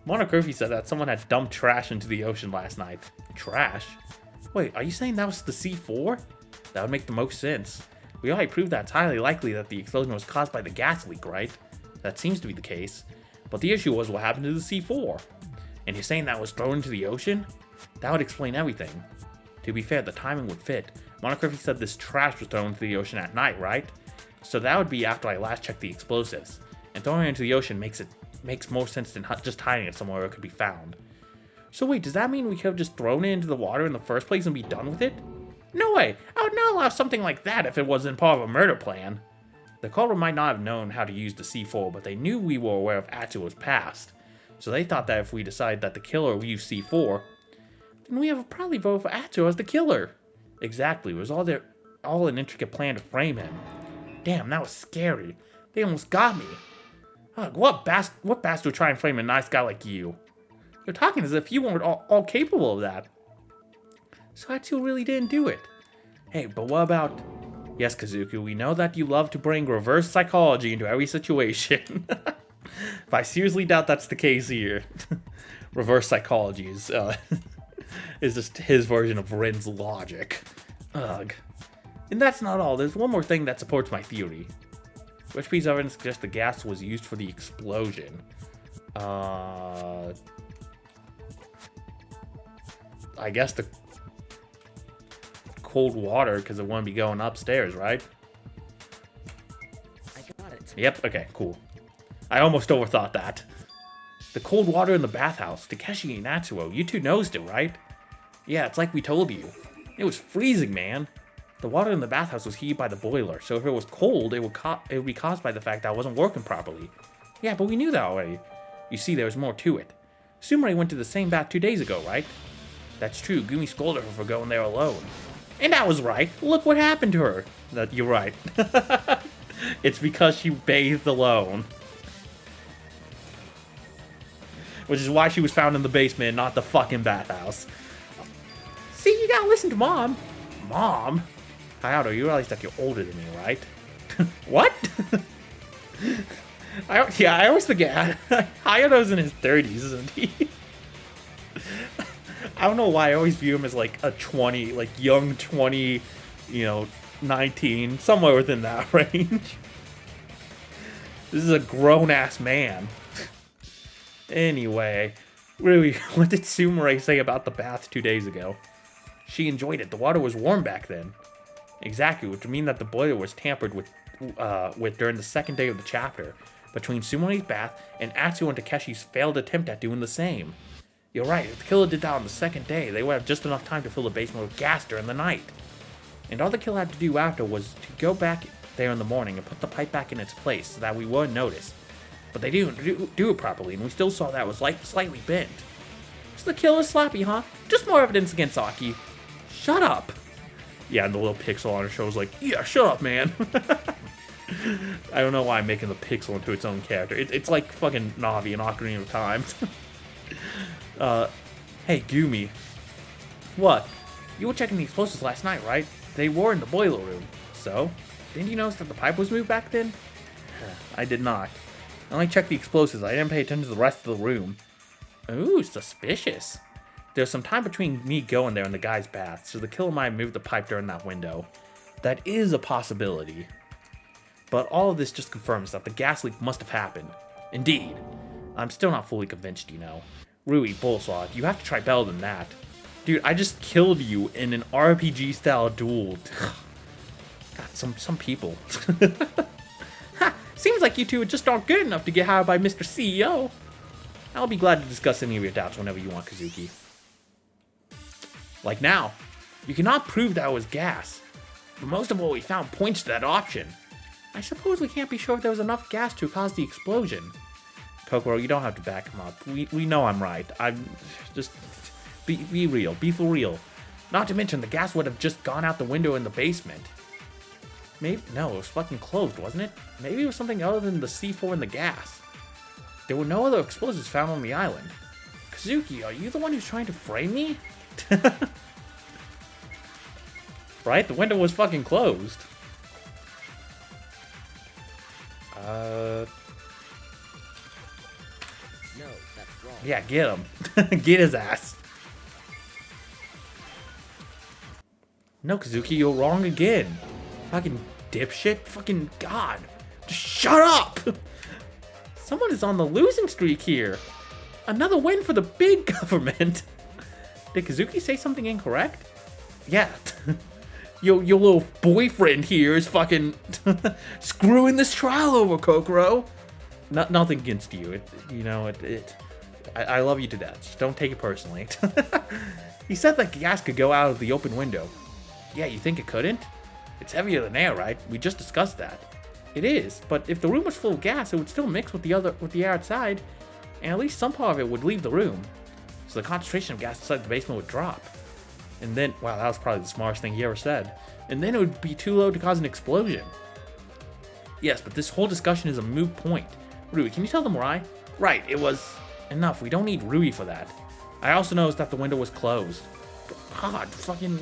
Montecristi said that someone had dumped trash into the ocean last night. Trash? Wait, are you saying that was the C4? That would make the most sense. We already proved that it's highly likely that the explosion was caused by the gas leak, right? That seems to be the case. But the issue was what happened to the C4. And you're saying that was thrown into the ocean? That would explain everything. To be fair, the timing would fit. Montecristi said this trash was thrown into the ocean at night, right? So that would be after I last checked the explosives. And throwing it into the ocean makes more sense than just hiding it somewhere where it could be found. So wait, does that mean we could have just thrown it into the water in the first place and be done with it? No way! I would not allow something like that if it wasn't part of a murder plan. The culprit might not have known how to use the C4, but they knew we were aware of Atsuo's past. So they thought that if we decide that the killer will use C4, then we have probably voted for Atsuo as the killer. Exactly, it was all an intricate plan to frame him. Damn, that was scary. They almost got me. Ugh, what bastard would try and frame a nice guy like you? You're talking as if you weren't all capable of that. So Atsuo really didn't do it. Hey, but what about... Yes, Kazuki, we know that you love to bring reverse psychology into every situation. But I seriously doubt that's the case here. Reverse psychology is just his version of Rin's logic. Ugh. And that's not all. There's one more thing that supports my theory. Which piece of evidence suggests the gas was used for the explosion? I guess the cold water, because it wouldn't be going upstairs, right? I got it. Yep, okay, cool. I almost overthought that. The cold water in the bathhouse. Takeshi and Atsuo, you two noticed it, right? Yeah, it's like we told you. It was freezing, man. The water in the bathhouse was heated by the boiler, so if it was cold, it would be caused by the fact that it wasn't working properly. Yeah, but we knew that already. You see, there was more to it. Sumire went to the same bath 2 days ago, right? That's true, Gumi scolded her for going there alone. And I was right. Look what happened to her. You're right. It's because she bathed alone. Which is why she was found in the basement, not the fucking bathhouse. See, you gotta listen to Mom. Mom? Hayato, you realize that you're older than me, right? What? I always forget. Hayato's in his 30s, isn't he? I don't know why I always view him as like a 20, like young 20, 19, somewhere within that range. This is a grown-ass man. Anyway, really, what did Sumire say about the bath 2 days ago? She enjoyed it. The water was warm back then. Exactly, which would mean that the boiler was tampered with during the second day of the chapter, between Sumire's bath and Atsuo and Takeshi's failed attempt at doing the same. You're right, if the killer did that on the second day, they would have just enough time to fill the basement with gas during the night. And all the killer had to do after was to go back there in the morning and put the pipe back in its place so that we wouldn't notice. But they didn't do it properly, and we still saw that it was slightly bent. So the killer's sloppy, huh? Just more evidence against Aki. Shut up! Yeah, and the little pixel on her show was like, yeah, shut up, man. I don't know why I'm making the pixel into its own character. It's like fucking Navi in Ocarina of Time. Hey, Gumi. What? You were checking the explosives last night, right? They were in the boiler room. So? Didn't you notice that the pipe was moved back then? I did not. I only checked the explosives. I didn't pay attention to the rest of the room. Ooh, suspicious. There's some time between me going there and the guy's bath, so the killer might have moved the pipe during that window. That is a possibility. But all of this just confirms that the gas leak must have happened. Indeed. I'm still not fully convinced, you know. Rui, Bullsaw, you have to try better than that. Dude, I just killed you in an RPG-style duel. God, some people. Ha! Seems like you two just aren't good enough to get hired by Mr. CEO. I'll be glad to discuss any of your doubts whenever you want, Kazuki. Like now. You cannot prove that it was gas. But most of what we found points to that option. I suppose we can't be sure if there was enough gas to cause the explosion. Kokoro, you don't have to back him up. We know I'm right. I'm just... Be real. Be for real. Not to mention, the gas would have just gone out the window in the basement. Maybe... No, it was fucking closed, wasn't it? Maybe it was something other than the C4 and the gas. There were no other explosives found on the island. Kazuki, are you the one who's trying to frame me? Right? The window was fucking closed. No, that's wrong. Yeah, get him. Get his ass. No, Kazuki, you're wrong again. Fucking dipshit. Fucking God. Just shut up! Someone is on the losing streak here. Another win for the big government. Did Kazuki say something incorrect? Yeah. Your little boyfriend here is fucking screwing this trial over, Kokoro. Nothing against you. I love you to death. Just don't take it personally. He said that gas could go out of the open window. Yeah, you think it couldn't? It's heavier than air, right? We just discussed that. It is, but if the room was full of gas, it would still mix with the air outside, and at least some part of it would leave the room. So the concentration of gas inside the basement would drop. And then, wow, that was probably the smartest thing he ever said. And then it would be too low to cause an explosion. Yes, but this whole discussion is a moot point. Rui, can you tell them why? Right, it was... Enough, we don't need Rui for that. I also noticed that the window was closed. God, fucking...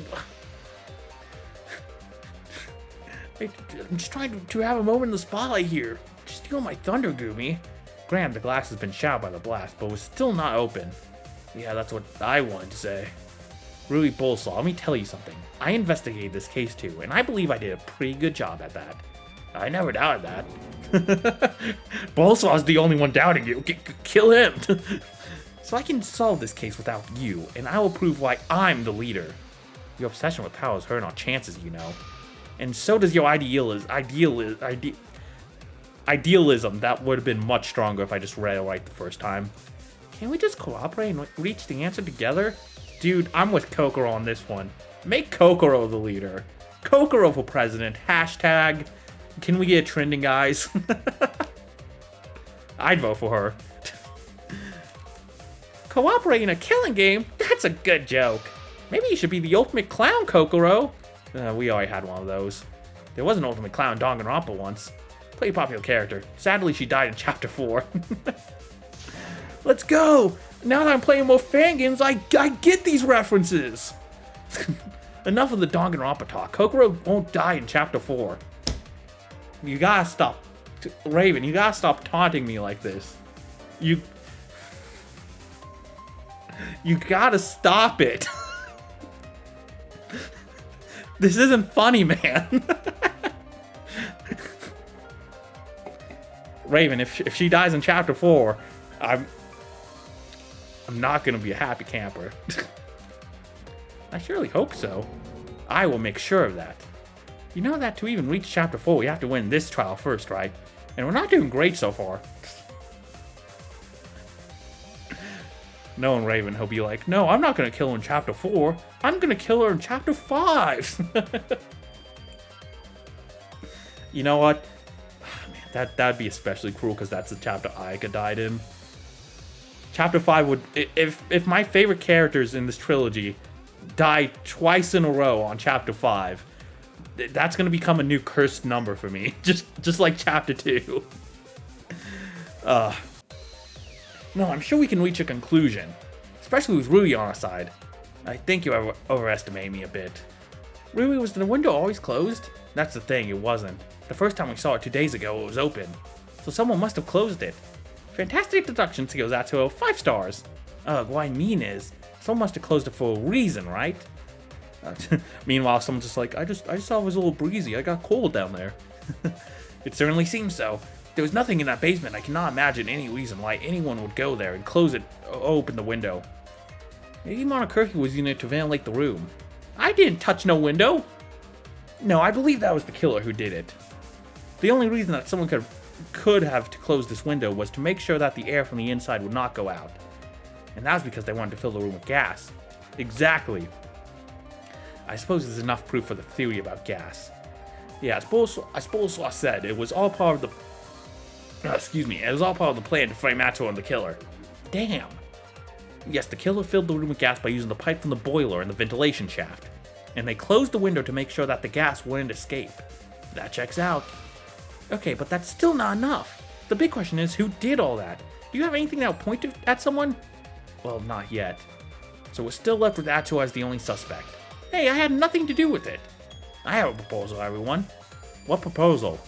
I'm just trying to have a moment in the spotlight here. Just steal my thunder, Gumi. Graham, the glass has been shattered by the blast, but was still not open. Yeah, that's what I wanted to say. Rui Bullsaw, let me tell you something. I investigated this case too, and I believe I did a pretty good job at that. I never doubted that. Bullsaw's the only one doubting you. Kill him. So I can solve this case without you, and I will prove why I'm the leader. Your obsession with power is hurting our chances, you know. And so does your idealism. That would have been much stronger if I just read it right the first time. Can't we just cooperate and reach the answer together? Dude, I'm with Kokoro on this one. Make Kokoro the leader. Kokoro for president. Hashtag. Can we get it trending, guys? I'd vote for her. Cooperate in a killing game? That's a good joke. Maybe you should be the ultimate clown, Kokoro. We already had one of those. There was an ultimate clown in Danganronpa once. Pretty popular character. Sadly, she died in Chapter 4. Let's go! Now that I'm playing more Fangans, I get these references! Enough of the Danganronpa talk. Kokoro won't die in Chapter 4. You gotta stop. Raven, you gotta stop taunting me like this. You gotta stop it. This isn't funny, man. Raven, if she dies in Chapter 4, I'm not gonna be a happy camper. I surely hope so. I will make sure of that. You know that to even reach chapter 4, we have to win this trial first, right? And we're not doing great so far. Knowing Raven, he'll be like, no, I'm not gonna kill her in chapter 4. I'm gonna kill her in chapter 5. You know what? Man, that'd be especially cruel because that's the chapter Ayaka died in. Chapter 5 would, if my favorite characters in this trilogy die twice in a row on chapter 5, that's gonna become a new cursed number for me. Just like chapter 2. No, I'm sure we can reach a conclusion, especially with Rui on our side. I think you overestimate me a bit. Rui, was the window always closed? That's the thing, it wasn't. The first time we saw it 2 days ago, it was open. So someone must have closed it. Fantastic deduction, skills Atsuo, 5 stars. What I mean is, someone must have closed it for a reason, right? Meanwhile, someone's just like, I just saw it was a little breezy, I got cold down there. It certainly seems so. There was nothing in that basement. I cannot imagine any reason why anyone would go there and close it, open the window. Maybe Monokirki was using it to ventilate the room. I didn't touch no window. No, I believe that was the killer who did it. The only reason that someone could have to close this window was to make sure that the air from the inside would not go out. And that was because they wanted to fill the room with gas. Exactly. I suppose there's enough proof for the theory about gas. Yeah, as Boleswaw said, it was all part of the... it was all part of the plan to frame Atsuo and the killer. Damn. Yes, the killer filled the room with gas by using the pipe from the boiler and the ventilation shaft. And they closed the window to make sure that the gas wouldn't escape. That checks out. Okay, but that's still not enough. The big question is, who did all that? Do you have anything that would point at someone? Well, not yet. So we're still left with Atsuo as the only suspect. Hey, I had nothing to do with it. I have a proposal, everyone. What proposal?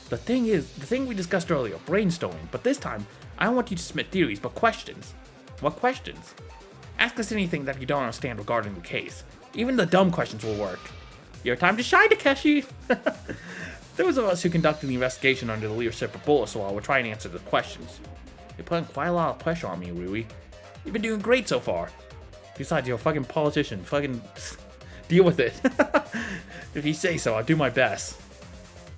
The thing we discussed earlier, brainstorming, but this time, I don't want you to submit theories, but questions. What questions? Ask us anything that you don't understand regarding the case. Even the dumb questions will work. Your time to shine, Takeshi! Those of us who conducted the investigation under the leadership of Boleswaw will try and answer the questions. You're putting quite a lot of pressure on me, Rui. You've been doing great so far. Besides, you're a fucking politician. Fucking deal with it. If you say so, I'll do my best.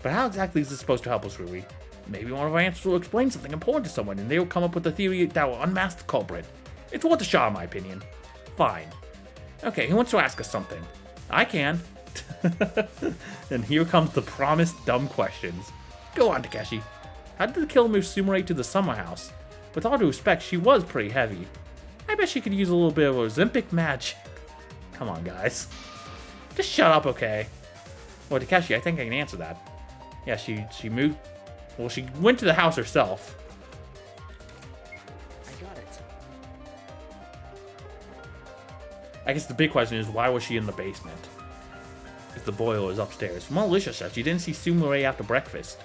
But how exactly is this supposed to help us, Rui? Maybe one of our answers will explain something important to someone, and they will come up with a theory that will unmask the culprit. It's worth a shot, in my opinion. Fine. Okay, who wants to ask us something? I can. And here comes the promised dumb questions. Go on, Takeshi. How did the killer move Sumire to the summer house? With all due respect, she was pretty heavy. I bet she could use a little bit of Ozempic magic. Come on, guys. Just shut up, okay? Well, Takeshi, I think I can answer that. Yeah, she moved... Well, she went to the house herself. I got it. I guess the big question is, why was she in the basement? If the boiler is upstairs. From what Alicia said, she didn't see Sumire after breakfast.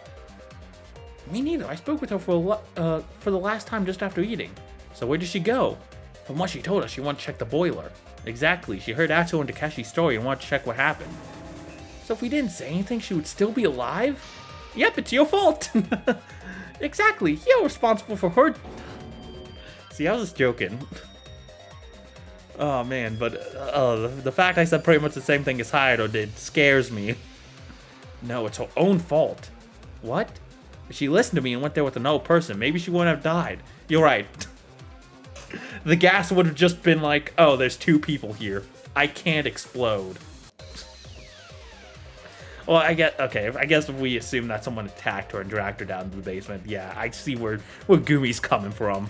Me neither. I spoke with her for the last time just after eating. So where did she go? From what she told us, she wanted to check the boiler. Exactly. She heard Atsuo and Takeshi's story and wanted to check what happened. So if we didn't say anything, she would still be alive? Yep, it's your fault. Exactly. You're responsible for her. See, I was just joking. Oh man, but the fact I said pretty much the same thing as Hayato did scares me. No, it's her own fault. What? If she listened to me and went there with another person, maybe she wouldn't have died. You're right. The gas would have just been like, oh, there's 2 people here. I can't explode. Well, I guess if we assume that someone attacked her and dragged her down to the basement, yeah, I see where Gumi's coming from.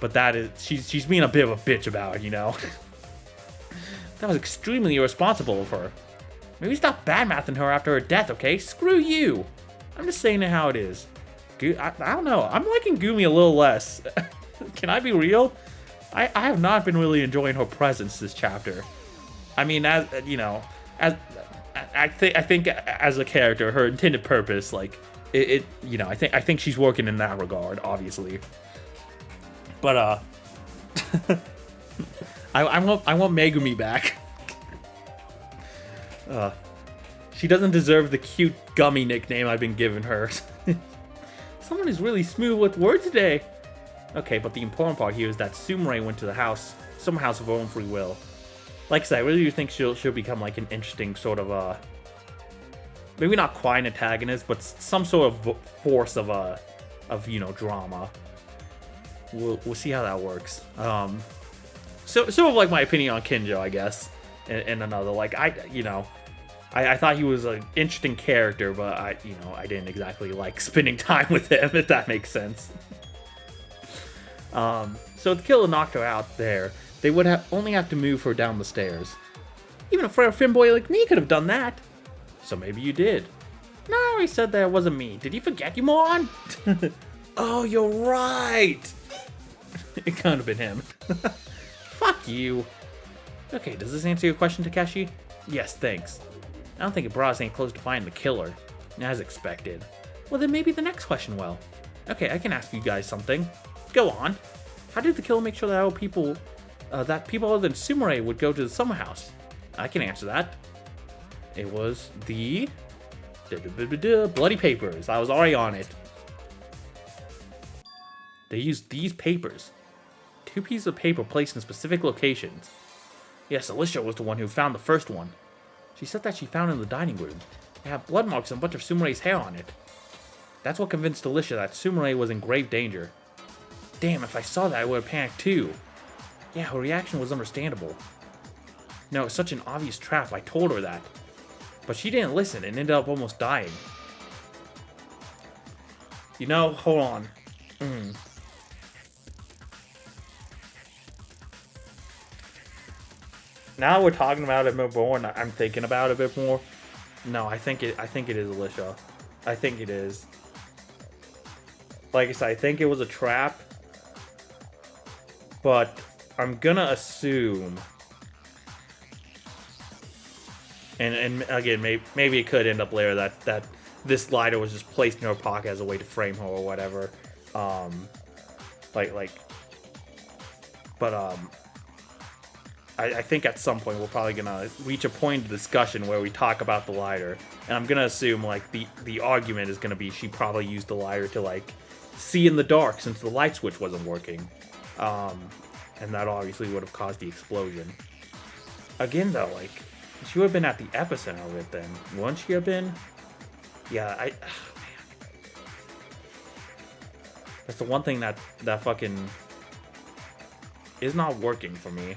But that is, she's being a bit of a bitch about it, you know? That was extremely irresponsible of her. Maybe stop badmouthing her after her death, okay? Screw you! I'm just saying it how it is. I don't know, I'm liking Gumi a little less. Can I be real? I have not been really enjoying her presence this chapter. I mean, as you know, I think as a character, her intended purpose, like it you know, I think she's working in that regard, obviously. But I want Megumi back. She doesn't deserve the cute gummy nickname I've been giving her. Someone is really smooth with words today. Okay, but the important part here is that Sumire went to the house, some house of her own free will. Like I said, I really do think she'll become like an interesting sort of maybe not quite an antagonist, but some sort of force of drama. We'll see how that works. So sort of like my opinion on Kinjo, I guess. And another, like, I thought he was an interesting character, but I didn't exactly like spending time with him, if that makes sense. So the killer knocked her out there. They would only have to move her down the stairs. Even a frail finboy like me could have done that. So maybe you did. No, he said that it wasn't me. Did you forget, you moron? Oh, you're right. It could have been him. Fuck you. Okay, does this answer your question, Takeshi? Yes, thanks. I don't think it brought us any close to finding the killer, as expected. Well, then maybe the next question will. Okay, I can ask you guys something. Go on. How did the killer make sure that people other than Sumire would go to the summer house? I can answer that. It was the bloody papers. I was already on it. They used these papers. 2 pieces of paper placed in specific locations. Yes, Alicia was the one who found the first one. She said that she found it in the dining room. It had blood marks and a bunch of Sumire's hair on it. That's what convinced Alicia that Sumire was in grave danger. Damn, if I saw that, I would have panicked too. Yeah, her reaction was understandable. No, it's such an obvious trap, I told her that. But she didn't listen and ended up almost dying. You know, hold on. Now we're talking about it more and I'm thinking about it a bit more. No, I think it is Alicia. I think it is. Like I said, I think it was a trap. But I'm gonna assume, and again, maybe it could end up later that this lighter was just placed in her pocket as a way to frame her or whatever. I think at some point we're probably gonna reach a point of discussion where we talk about the lighter, and I'm gonna assume like the argument is gonna be she probably used the lighter to like see in the dark since the light switch wasn't working. And that obviously would have caused the explosion. Again, though, like, she would have been at the epicenter of it then. Wouldn't she have been? Yeah, man. That's the one thing that fucking is not working for me.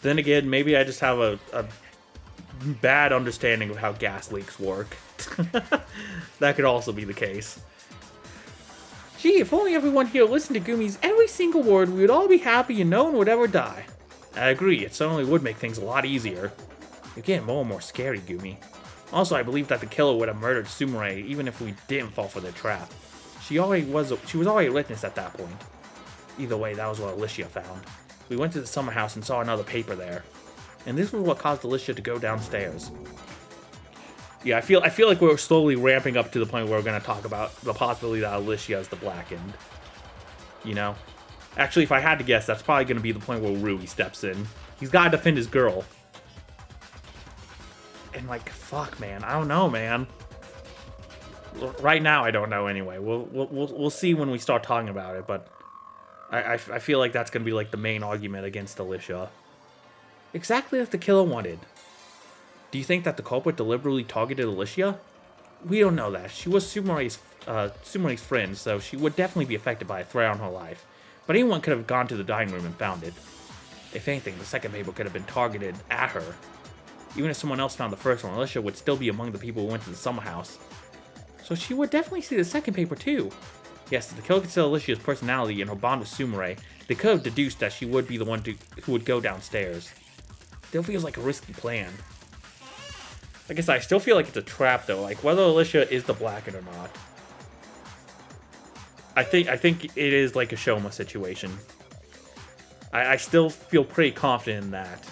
Then again, maybe I just have a bad understanding of how gas leaks work. That could also be the case. Gee, if only everyone here listened to Gumi's every single word, we would all be happy and no one would ever die. I agree, it certainly would make things a lot easier. You're getting more and more scary, Gumi. Also, I believe that the killer would have murdered Sumire even if we didn't fall for their trap. She was already a witness at that point. Either way, that was what Alicia found. We went to the summer house and saw another paper there. And this was what caused Alicia to go downstairs. Yeah, I feel like we're slowly ramping up to the point where we're going to talk about the possibility that Alicia is the Blackened. You know? Actually, if I had to guess, that's probably going to be the point where Rui steps in. He's got to defend his girl. And like, fuck, man. I don't know, man. Right now, I don't know anyway. We'll see when we start talking about it, but I feel like that's going to be like the main argument against Alicia. Exactly as the killer wanted. Do you think that the culprit deliberately targeted Alicia? We don't know that. She was Sumire's friend, so she would definitely be affected by a threat on her life. But anyone could have gone to the dining room and found it. If anything, the second paper could have been targeted at her. Even if someone else found the first one, Alicia would still be among the people who went to the summer house. So she would definitely see the second paper too. Yes, if the killer could tell Alicia's personality and her bond with Sumire, they could have deduced that she would be the one who would go downstairs. Still feels like a risky plan. I guess I still feel like it's a trap though, like whether Alicia is the Blackened or not. I think it is like a Shoma situation. I still feel pretty confident in that.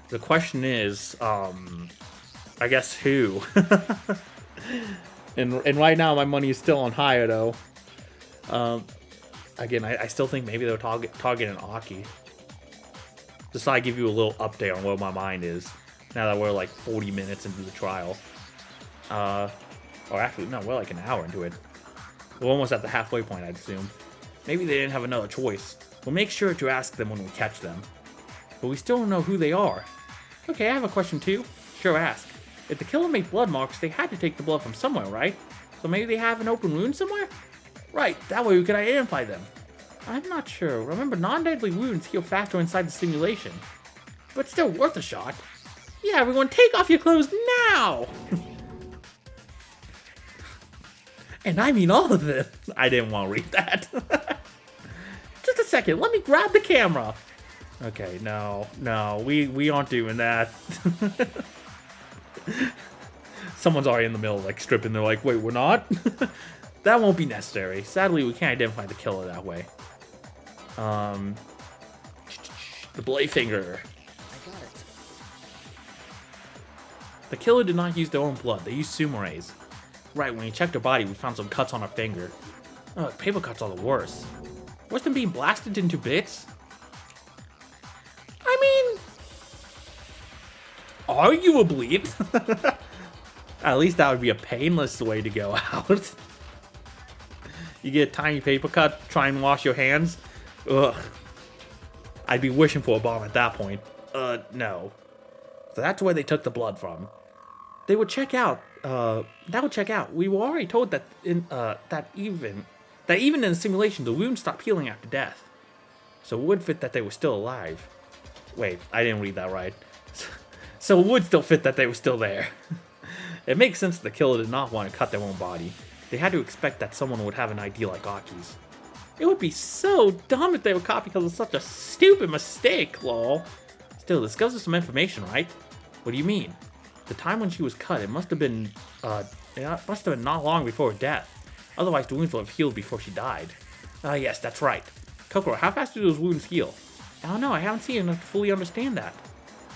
The question is, I guess who? and right now my money is still on Hayato. Again, I still think maybe they'll target an Aki. Just so I give you a little update on where my mind is. Now that we're like 40 minutes into the trial. Or actually, no, we're like an hour into it. We're almost at the halfway point, I'd assume. Maybe they didn't have another choice. We'll make sure to ask them when we catch them. But we still don't know who they are. Okay, I have a question too. Sure, ask. If the killer made blood marks, they had to take the blood from somewhere, right? So maybe they have an open wound somewhere? Right, that way we can identify them. I'm not sure. Remember, non-deadly wounds heal faster inside the simulation. But still worth a shot. Yeah, everyone, take off your clothes now! And I mean all of them. I didn't want to read that. Just a second, let me grab the camera. Okay, no, we aren't doing that. Someone's already in the middle, like, stripping. They're like, wait, we're not? That won't be necessary. Sadly, we can't identify the killer that way. The blade finger. I got it. The killer did not use their own blood. They used Sumire's. Right, when we checked her body, we found some cuts on her finger. Oh, paper cuts are the worst. Worse than being blasted into bits? I mean... arguably. At least that would be a painless way to go out. You get a tiny paper cut, try and wash your hands. Ugh. I'd be wishing for a bomb at that point. No. So that's where they took the blood from. They would check out. That would check out. We were already told that even in the simulation, the wounds stopped healing after death. So it would fit that they were still alive. Wait, I didn't read that right. So it would still fit that they were still there. It makes sense the killer did not want to cut their own body. They had to expect that someone would have an idea like Aki's. It would be so dumb if they were caught because of such a stupid mistake, lol. Still, this gives us some information, right? What do you mean? The time when she was cut, it must have been not long before her death. Otherwise, the wounds would have healed before she died. Yes, that's right. Kokoro, how fast do those wounds heal? I don't know, I haven't seen enough to fully understand that.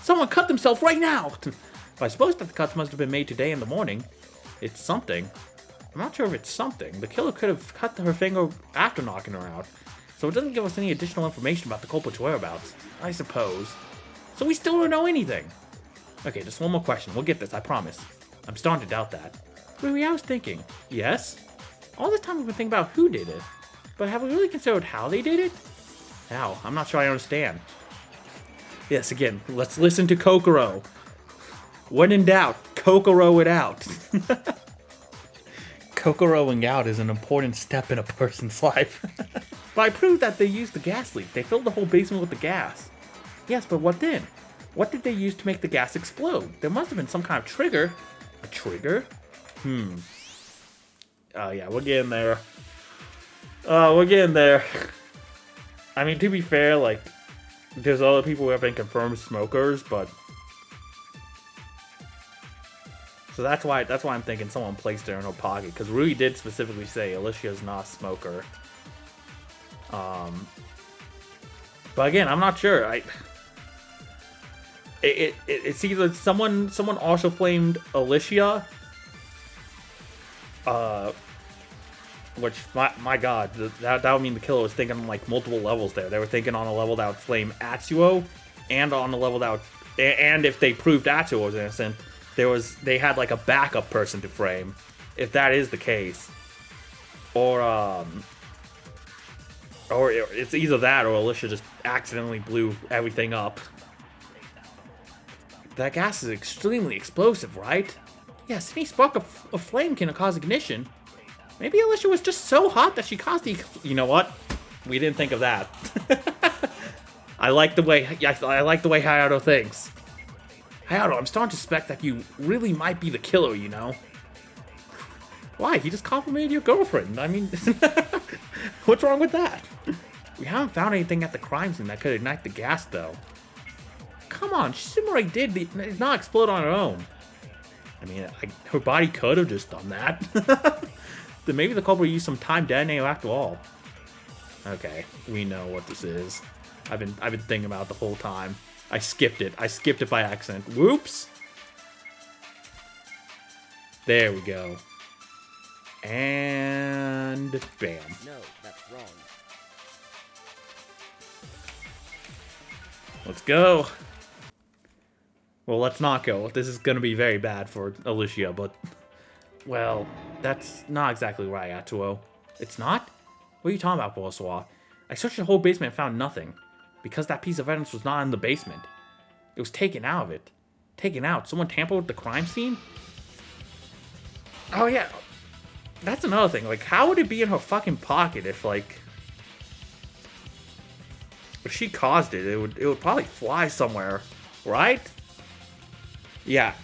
Someone cut themselves right now! But I suppose that the cuts must have been made today in the morning. It's something. I'm not sure if it's something. The killer could have cut her finger after knocking her out. So it doesn't give us any additional information about the culprit's whereabouts, I suppose. So we still don't know anything. Okay, just one more question. We'll get this, I promise. I'm starting to doubt that. Really, I was thinking. Yes? All this time we've been thinking about who did it. But have we really considered how they did it? How? I'm not sure I understand. Yes, again, let's listen to Kokoro. When in doubt, Kokoro it out. Kokoroing out is an important step in a person's life. But I proved that they used the gas leak. They filled the whole basement with the gas. Yes, but what then? What did they use to make the gas explode? There must have been some kind of trigger. A trigger? Oh yeah, we're getting there. We're getting there. I mean, to be fair, like, there's other people who have been confirmed smokers, but... So that's why I'm thinking someone placed it in her pocket, because Rui did specifically say Alicia's not a smoker. But again, I'm not sure. It's either someone also flamed Alicia, which my god, that would mean the killer was thinking on like multiple levels there. They were thinking on a level that would flame Atsuo, and on a level that would, and if they proved Atsuo was innocent, they had like a backup person to frame, if that is the case, or it's either that or Alicia just accidentally blew everything up. That gas is extremely explosive, right? Yes, any spark of flame can cause ignition. Maybe Alicia was just so hot that she caused the... You know what? We didn't think of that. I like the way Hayato thinks. Hayato, I'm starting to suspect that you really might be the killer, you know? Why? He just complimented your girlfriend. I mean, what's wrong with that? We haven't found anything at the crime scene that could ignite the gas, though. Come on, Sumire did not explode on her own. I mean, her body could have just done that. Then maybe the culprit used some time detonator after all. Okay, we know what this is. I've been thinking about it the whole time. I skipped it. I skipped it by accident. Whoops. There we go. And bam. No, that's wrong. Let's go. Well, let's not go. This is going to be very bad for Alicia, but... Well, that's not exactly right, Atsuo. It's not? What are you talking about, Bosowa? I searched the whole basement and found nothing. Because that piece of evidence was not in the basement. It was taken out of it. Taken out. Someone tampered with the crime scene? Oh yeah. That's another thing. Like, how would it be in her fucking pocket if, like... If she caused it, it would probably fly somewhere. Right? Yeah,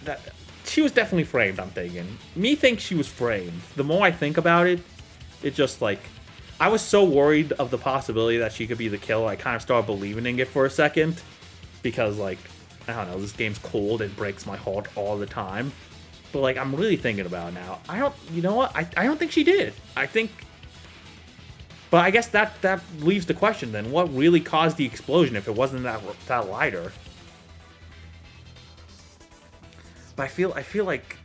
she was definitely framed, I'm thinking. Me thinks she was framed. The more I think about it, it just, like... I was so worried of the possibility that she could be the killer, I kind of started believing in it for a second. Because, like, I don't know, this game's cold, it breaks my heart all the time. But, like, I'm really thinking about it now. You know what? I don't think she did. I think... But I guess that leaves the question then. What really caused the explosion if it wasn't that lighter? But I feel like...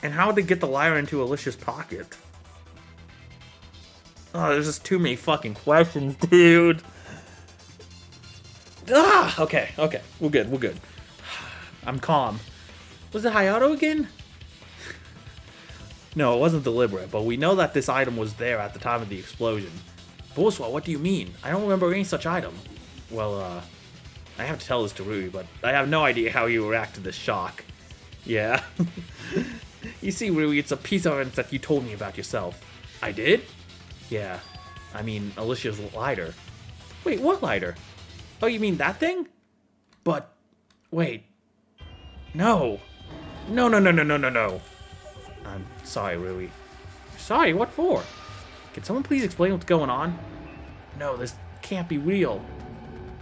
And how would they get the lighter into Alicia's pocket? Oh, there's just too many fucking questions, dude. Ah, okay. We're good. I'm calm. Was it Hayato again? No, it wasn't deliberate, but we know that this item was there at the time of the explosion. Boswa, what do you mean? I don't remember any such item. Well, I have to tell this to Rui, but I have no idea how you react to this shock. Yeah. You see, Rui, it's a piece of evidence that you told me about yourself. I did? Yeah. I mean, Alicia's lighter. Wait, what lighter? Oh, you mean that thing? But, wait. No. No. I'm sorry, Rui. Sorry, what for? Can someone please explain what's going on? No, this can't be real.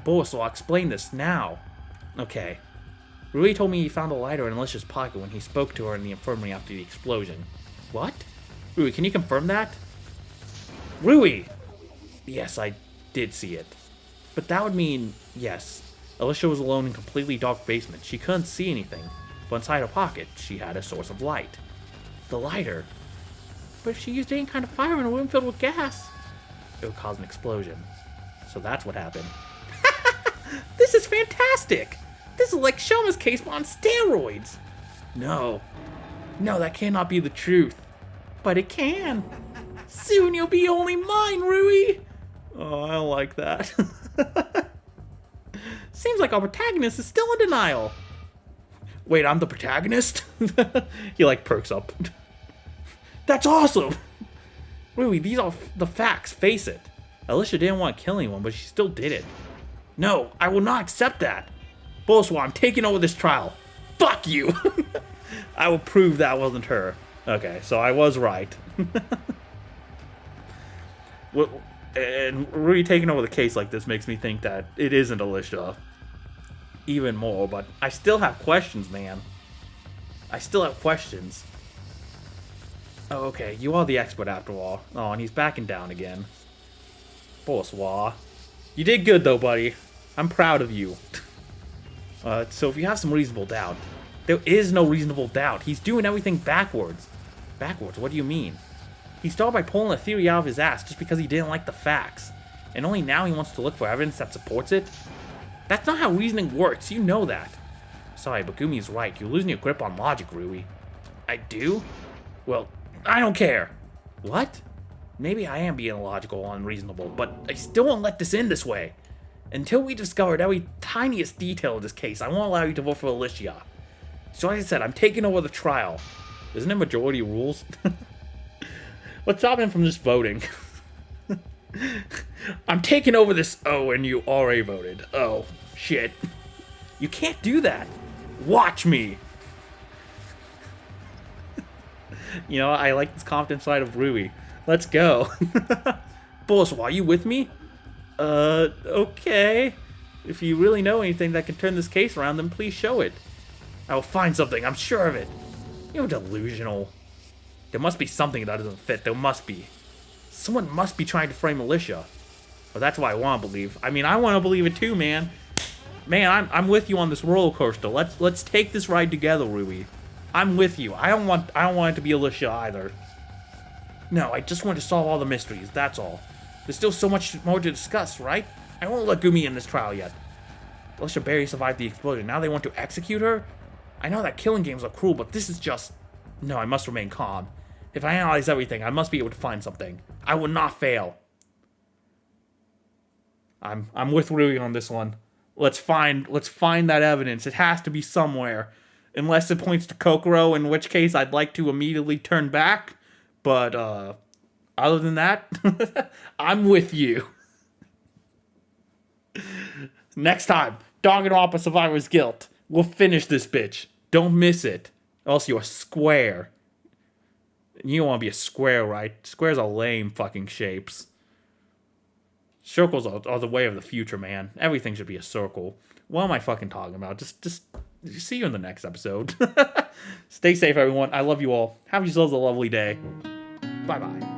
Boss, I'll explain this now. Okay. Rui told me he found a lighter in Alicia's pocket when he spoke to her in the infirmary after the explosion. What? Rui, can you confirm that? Rui! Yes, I did see it. But that would mean, yes, Alicia was alone in a completely dark basement. She couldn't see anything, but inside her pocket, she had a source of light. The lighter. But if she used any kind of fire in a room filled with gas, it would cause an explosion. So that's what happened. This is fantastic! This is like Shoma's case but on steroids! No, that cannot be the truth. But it can. Soon you'll be only mine, Rui! Oh, I don't like that. Seems like our protagonist is still in denial. Wait, I'm the protagonist? He like perks up. That's awesome! Rui, these are the facts, face it. Alicia didn't want to kill anyone, but she still did it. No, I will not accept that. Boswa, I'm taking over this trial. Fuck you! I will prove that wasn't her. Okay, so I was right. Well, and Rui taking over the case like this makes me think that it isn't Alicia. Even more, but I still have questions, man. I still have questions. Oh, okay, you are the expert after all. Oh, and he's backing down again. Boswa. You did good though, buddy. I'm proud of you. So if you have some reasonable doubt, there is no reasonable doubt. He's doing everything backwards. Backwards? What do you mean? He started by pulling a theory out of his ass just because he didn't like the facts. And only now he wants to look for evidence that supports it? That's not how reasoning works, you know that. Sorry, but Gumi's right. You're losing your grip on logic, Rui. I do? Well, I don't care. What? Maybe I am being illogical or unreasonable, but I still won't let this end this way. Until we discovered every tiniest detail of this case, I won't allow you to vote for Alicia. So like I said, I'm taking over the trial. Isn't it majority rules? What's stopping him from just voting? I'm taking over this. Oh, and you already voted. Oh, shit. You can't do that. Watch me. You know, I like this confident side of Rui. Let's go. Boswa, are you with me? Okay. If you really know anything that can turn this case around, then please show it. I will find something, I'm sure of it. You're delusional. There must be something that doesn't fit. There must be. Someone must be trying to frame Alicia. Well, that's what I want to believe. I mean, I want to believe it too, man. Man, I'm with you on this roller coaster. Let's take this ride together, Rui. I'm with you. I don't want it to be Alicia either. No, I just want to solve all the mysteries, that's all. There's still so much more to discuss, right? I won't let Gumi in this trial yet. Alicia barely survived the explosion. Now they want to execute her? I know that killing games are cruel, but this is just... No, I must remain calm. If I analyze everything, I must be able to find something. I will not fail. I'm with Rui on this one. Let's find that evidence. It has to be somewhere. Unless it points to Kokoro, in which case I'd like to immediately turn back. But other than that, I'm with you. Next time, Danganronpa Survivor's Guilt. We'll finish this bitch. Don't miss it. Else you're a square. You don't want to be a square, right? Squares are lame fucking shapes. Circles are the way of the future, man. Everything should be a circle. What am I fucking talking about? Just see you in the next episode. Stay safe, everyone. I love you all. Have yourselves a lovely day. Bye-bye.